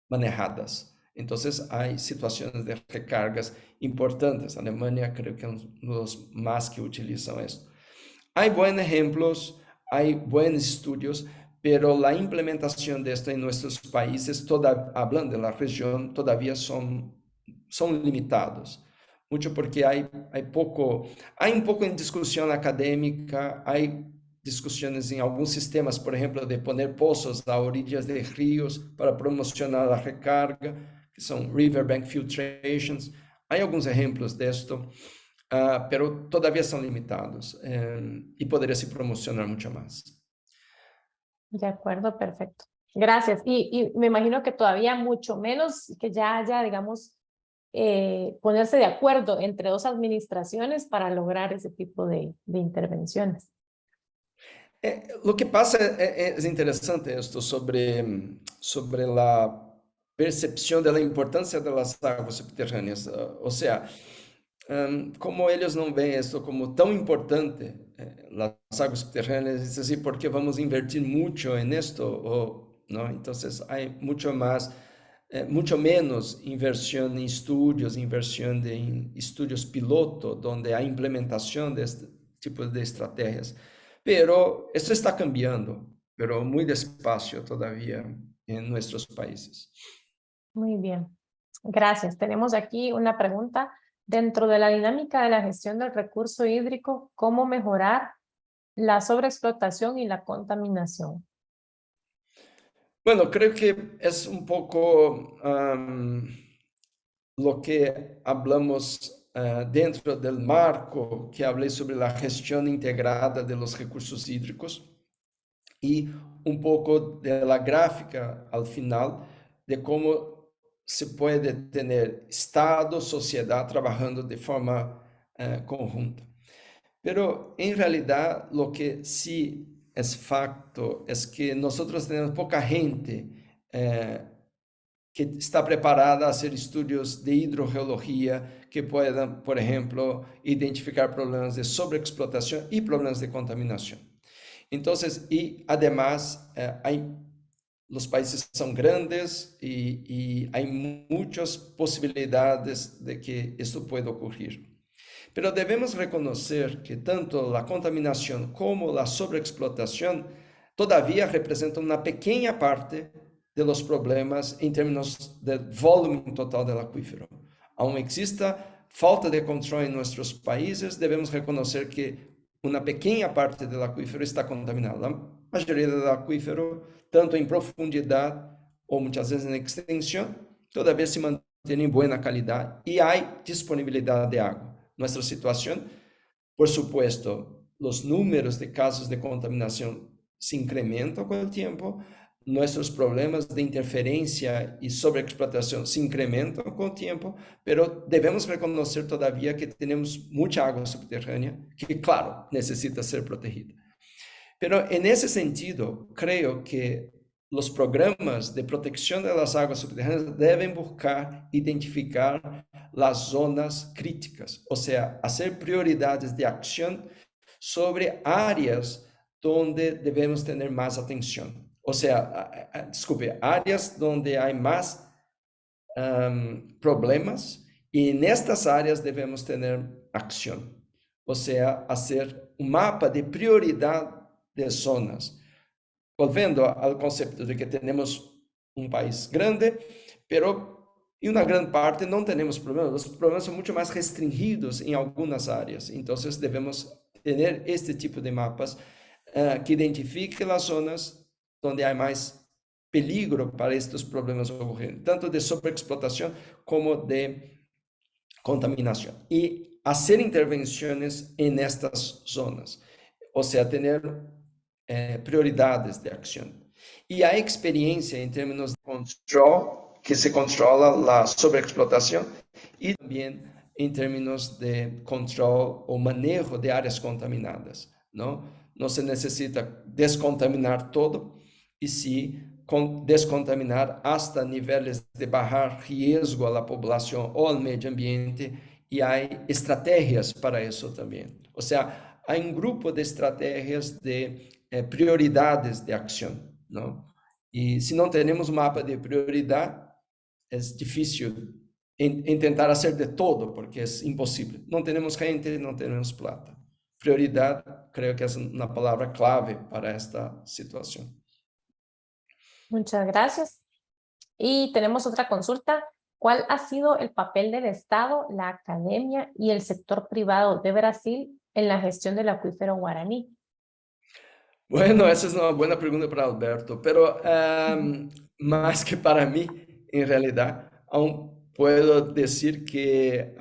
manejadas. Então, há situações de recargas importantes. A Alemanha, creio que é um dos mais que utilizam isso. Há bons exemplos, há bons estudos, pero a implementação disto em nossos países, hablando da região, todavia são limitados. Muito porque há um pouco em discussão acadêmica, há discussões em alguns sistemas, por exemplo, de poner poços a orilhas de rios para promocionar a recarga, que são riverbank filtrations. Há alguns exemplos disto, pero todavia são limitados e poderia se promocionar muito mais. De acuerdo, perfecto. Gracias. Y me imagino que todavía mucho menos que ya haya, digamos, ponerse de acuerdo entre dos administraciones para lograr ese tipo de intervenciones. Lo que pasa es interesante esto sobre la percepción de la importancia de las aguas subterráneas. O sea, como ellos no ven esto como tan importante, las aguas subterráneas, es decir, porque vamos a invertir mucho en esto, ¿no? Entonces hay mucho menos inversión en estudios, inversión en estudios piloto, donde hay implementación de este tipo de estrategias. Pero esto está cambiando, pero muy despacio todavía en nuestros países. Muy bien, gracias. Tenemos aquí una pregunta. Dentro de la dinámica de la gestión del recurso hídrico, ¿cómo mejorar la sobreexplotación y la contaminación? Bueno, creo que es un poco lo que hablamos dentro del marco que hablé sobre la gestión integrada de los recursos hídricos y un poco de la gráfica al final de cómo se puede tener Estado, sociedad trabajando de forma conjunta. Pero en realidad lo que sí es facto es que nosotros tenemos poca gente que está preparada a hacer estudios de hidrogeología que puedan, por ejemplo, identificar problemas de sobreexplotación y problemas de contaminación. Entonces, y además, hay los países son grandes y hay muchas posibilidades de que esto pueda ocurrir. Pero debemos reconocer que tanto la contaminación como la sobreexplotación todavía representan una pequeña parte de los problemas en términos del volumen total del acuífero. Aún exista falta de control en nuestros países, debemos reconocer que una pequeña parte del acuífero está contaminada. La mayoría del acuífero, tanto en profundidad o muchas veces en extensión, todavía se mantiene en buena calidad y hay disponibilidad de agua. Nuestra situación, por supuesto, los números de casos de contaminación se incrementan con el tiempo, nuestros problemas de interferencia y sobreexplotación se incrementan con el tiempo, pero debemos reconocer todavía que tenemos mucha agua subterránea que, claro, necesita ser protegida. Pero en ese sentido, creo que los programas de protección de las aguas subterráneas deben buscar identificar las zonas críticas, o sea, hacer prioridades de acción sobre áreas donde debemos tener más atención. O sea, disculpe, áreas donde hay más problemas y en estas áreas debemos tener acción. O sea, hacer un mapa de prioridad de zonas. Volviendo al concepto de que tenemos un país grande, pero en una gran parte no tenemos problemas. Los problemas son mucho más restringidos en algunas áreas. Entonces debemos tener este tipo de mapas que identifique las zonas donde hay más peligro para estos problemas ocurrir, tanto de sobreexplotación como de contaminación. Y hacer intervenciones en estas zonas, o sea, tener prioridades de acción. Y hay experiencia en términos de control, que se controla la sobreexplotación, y también en términos de control o manejo de áreas contaminadas, ¿no? No se necesita descontaminar todo, y sí descontaminar hasta niveles de bajar riesgo a la población o al medio ambiente, y hay estrategias para eso también. O sea, hay un grupo de estrategias de prioridades de acción, ¿no? Y si no tenemos un mapa de prioridad, es difícil intentar hacer de todo, porque es imposible. No tenemos gente, no tenemos plata. Prioridad creo que es una palabra clave para esta situación. Muchas gracias. Y tenemos otra consulta. ¿Cuál ha sido el papel del Estado, la academia y el sector privado de Brasil en la gestión del acuífero Guaraní? Bueno, esa es una buena pregunta para Alberto, pero más que para mí, en realidad, aún puedo decir que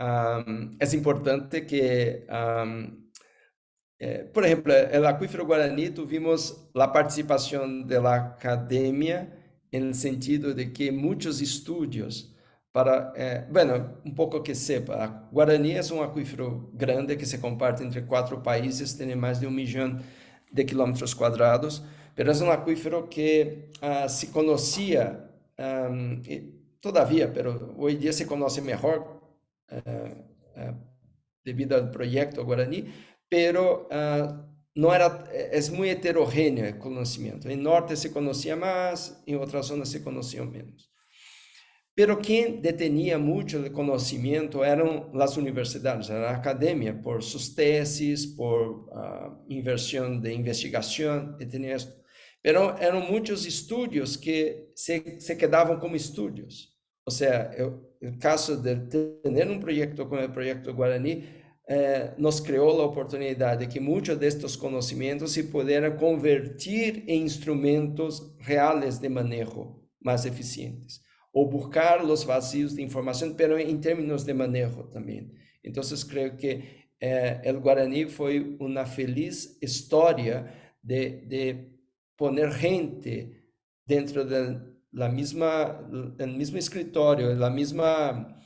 es importante que, por ejemplo, el acuífero Guaraní tuvimos la participación de la academia en el sentido de que muchos estudios para, bueno, un poco que sepa, Guaraní es un acuífero grande que se comparte entre 4 países, tiene más de 1 millón de kilómetros cuadrados, pero es un acuífero que se conocía, todavía, pero hoy día se conoce mejor debido al proyecto Guaraní, pero no era, es muy heterogéneo el conocimiento. En norte se conocía más, en otras zonas se conocía menos. Pero quien detenía mucho el conocimiento eran las universidades, era la academia, por sus tesis, por inversión de investigación, detenía esto. Pero eran muchos estudios que se quedaban como estudios. O sea, el caso de tener un proyecto como el proyecto Guaraní nos creó la oportunidad de que muchos de estos conocimientos se pudieran convertir en instrumentos reales de manejo más eficientes, o buscar los vacíos de información, pero en términos de manejo también. Entonces creo que el Guaraní fue una feliz historia de poner gente dentro de el mismo escritorio, la misma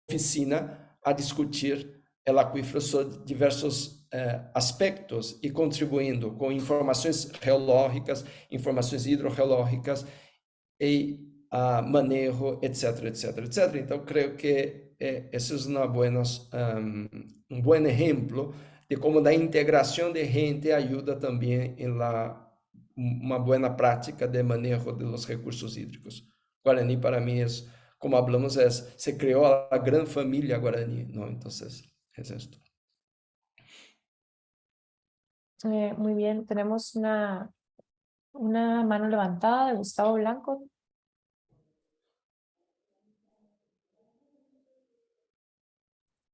oficina a discutir el acuífero sobre diversos aspectos y contribuyendo con informaciones geológicas, informaciones hidrogeológicas y manejo, etcétera, etcétera, etcétera. Então, creo que esse é um bom exemplo de como a integração de gente ajuda também em la una buena práctica de manejo de los recursos hídricos. Guaraní para mí es, como hablamos, se creó a la gran familia guaraní, ¿no? Entonces, es esto. Muy bien, tenemos una mano levantada de Gustavo Blanco.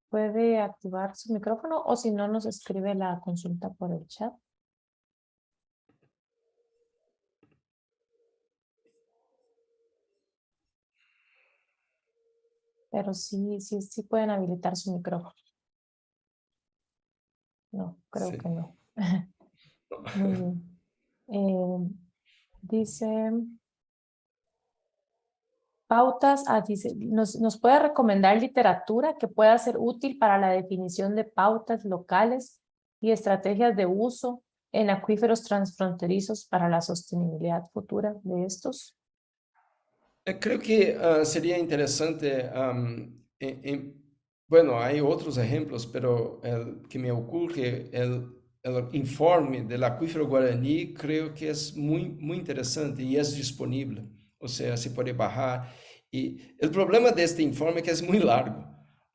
Puede activar su micrófono o si no nos escribe la consulta por el chat. Pero sí pueden habilitar su micrófono. No, creo Sí. que no. Muy bien. Dice pautas, dice, nos puede recomendar literatura que pueda ser útil para la definición de pautas locales y estrategias de uso en acuíferos transfronterizos para la sostenibilidad futura de estos. Creo que sería interesante, bueno, hay otros ejemplos, pero el que me ocurre, el informe del acuífero guaraní, creo que es muy interesante y es disponible. O sea, se puede bajar. Y el problema de este informe es que es muy largo,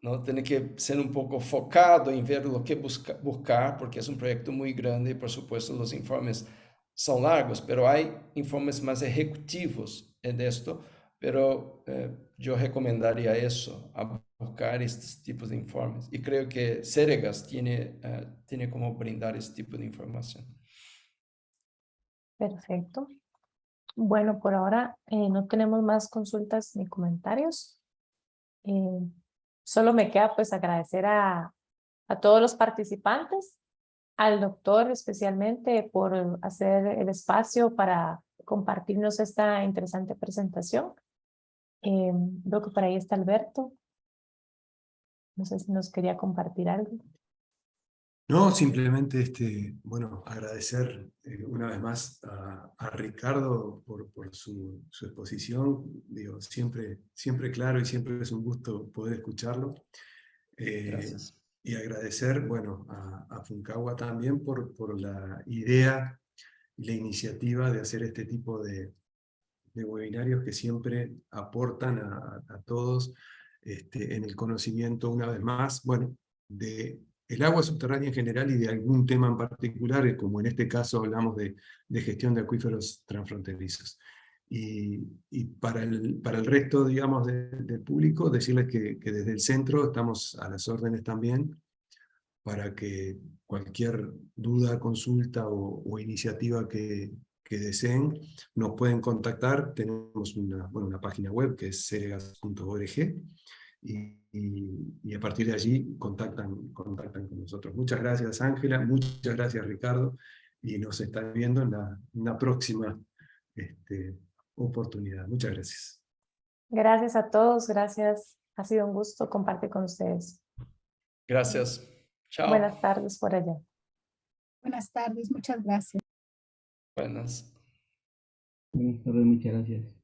¿no? Tiene que ser un poco focado en ver lo que buscar, porque es un proyecto muy grande y por supuesto los informes son largos, pero hay informes más ejecutivos de esto, pero yo recomendaría eso, a buscar estos tipos de informes. Y creo que Ceregas tiene como brindar este tipo de información. Perfecto. Bueno, por ahora no tenemos más consultas ni comentarios. Solo me queda pues agradecer a todos los participantes, al doctor especialmente por hacer el espacio para compartirnos esta interesante presentación. Veo que por ahí está Alberto. No sé si nos quería compartir algo. No, simplemente bueno, agradecer una vez más a Ricardo por su exposición. Digo, siempre claro y siempre es un gusto poder escucharlo. Gracias. Y agradecer, bueno, a Funcagua también por la idea y la iniciativa de hacer este tipo de webinarios que siempre aportan a todos en el conocimiento, una vez más, bueno, de el agua subterránea en general y de algún tema en particular, como en este caso hablamos de gestión de acuíferos transfronterizos. Y para el resto, digamos, del público, decirles que desde el centro estamos a las órdenes también para que cualquier duda, consulta o iniciativa que deseen, nos pueden contactar. Tenemos una página web que es ceregas.org y a partir de allí contactan con nosotros. Muchas gracias, Ángela, muchas gracias, Ricardo, y nos están viendo en la próxima oportunidad. Muchas gracias. Gracias a todos, gracias. Ha sido un gusto compartir con ustedes. Gracias. Chao. Buenas tardes por allá. Buenas tardes, muchas gracias. Buenas. Buenas tardes, muchas gracias.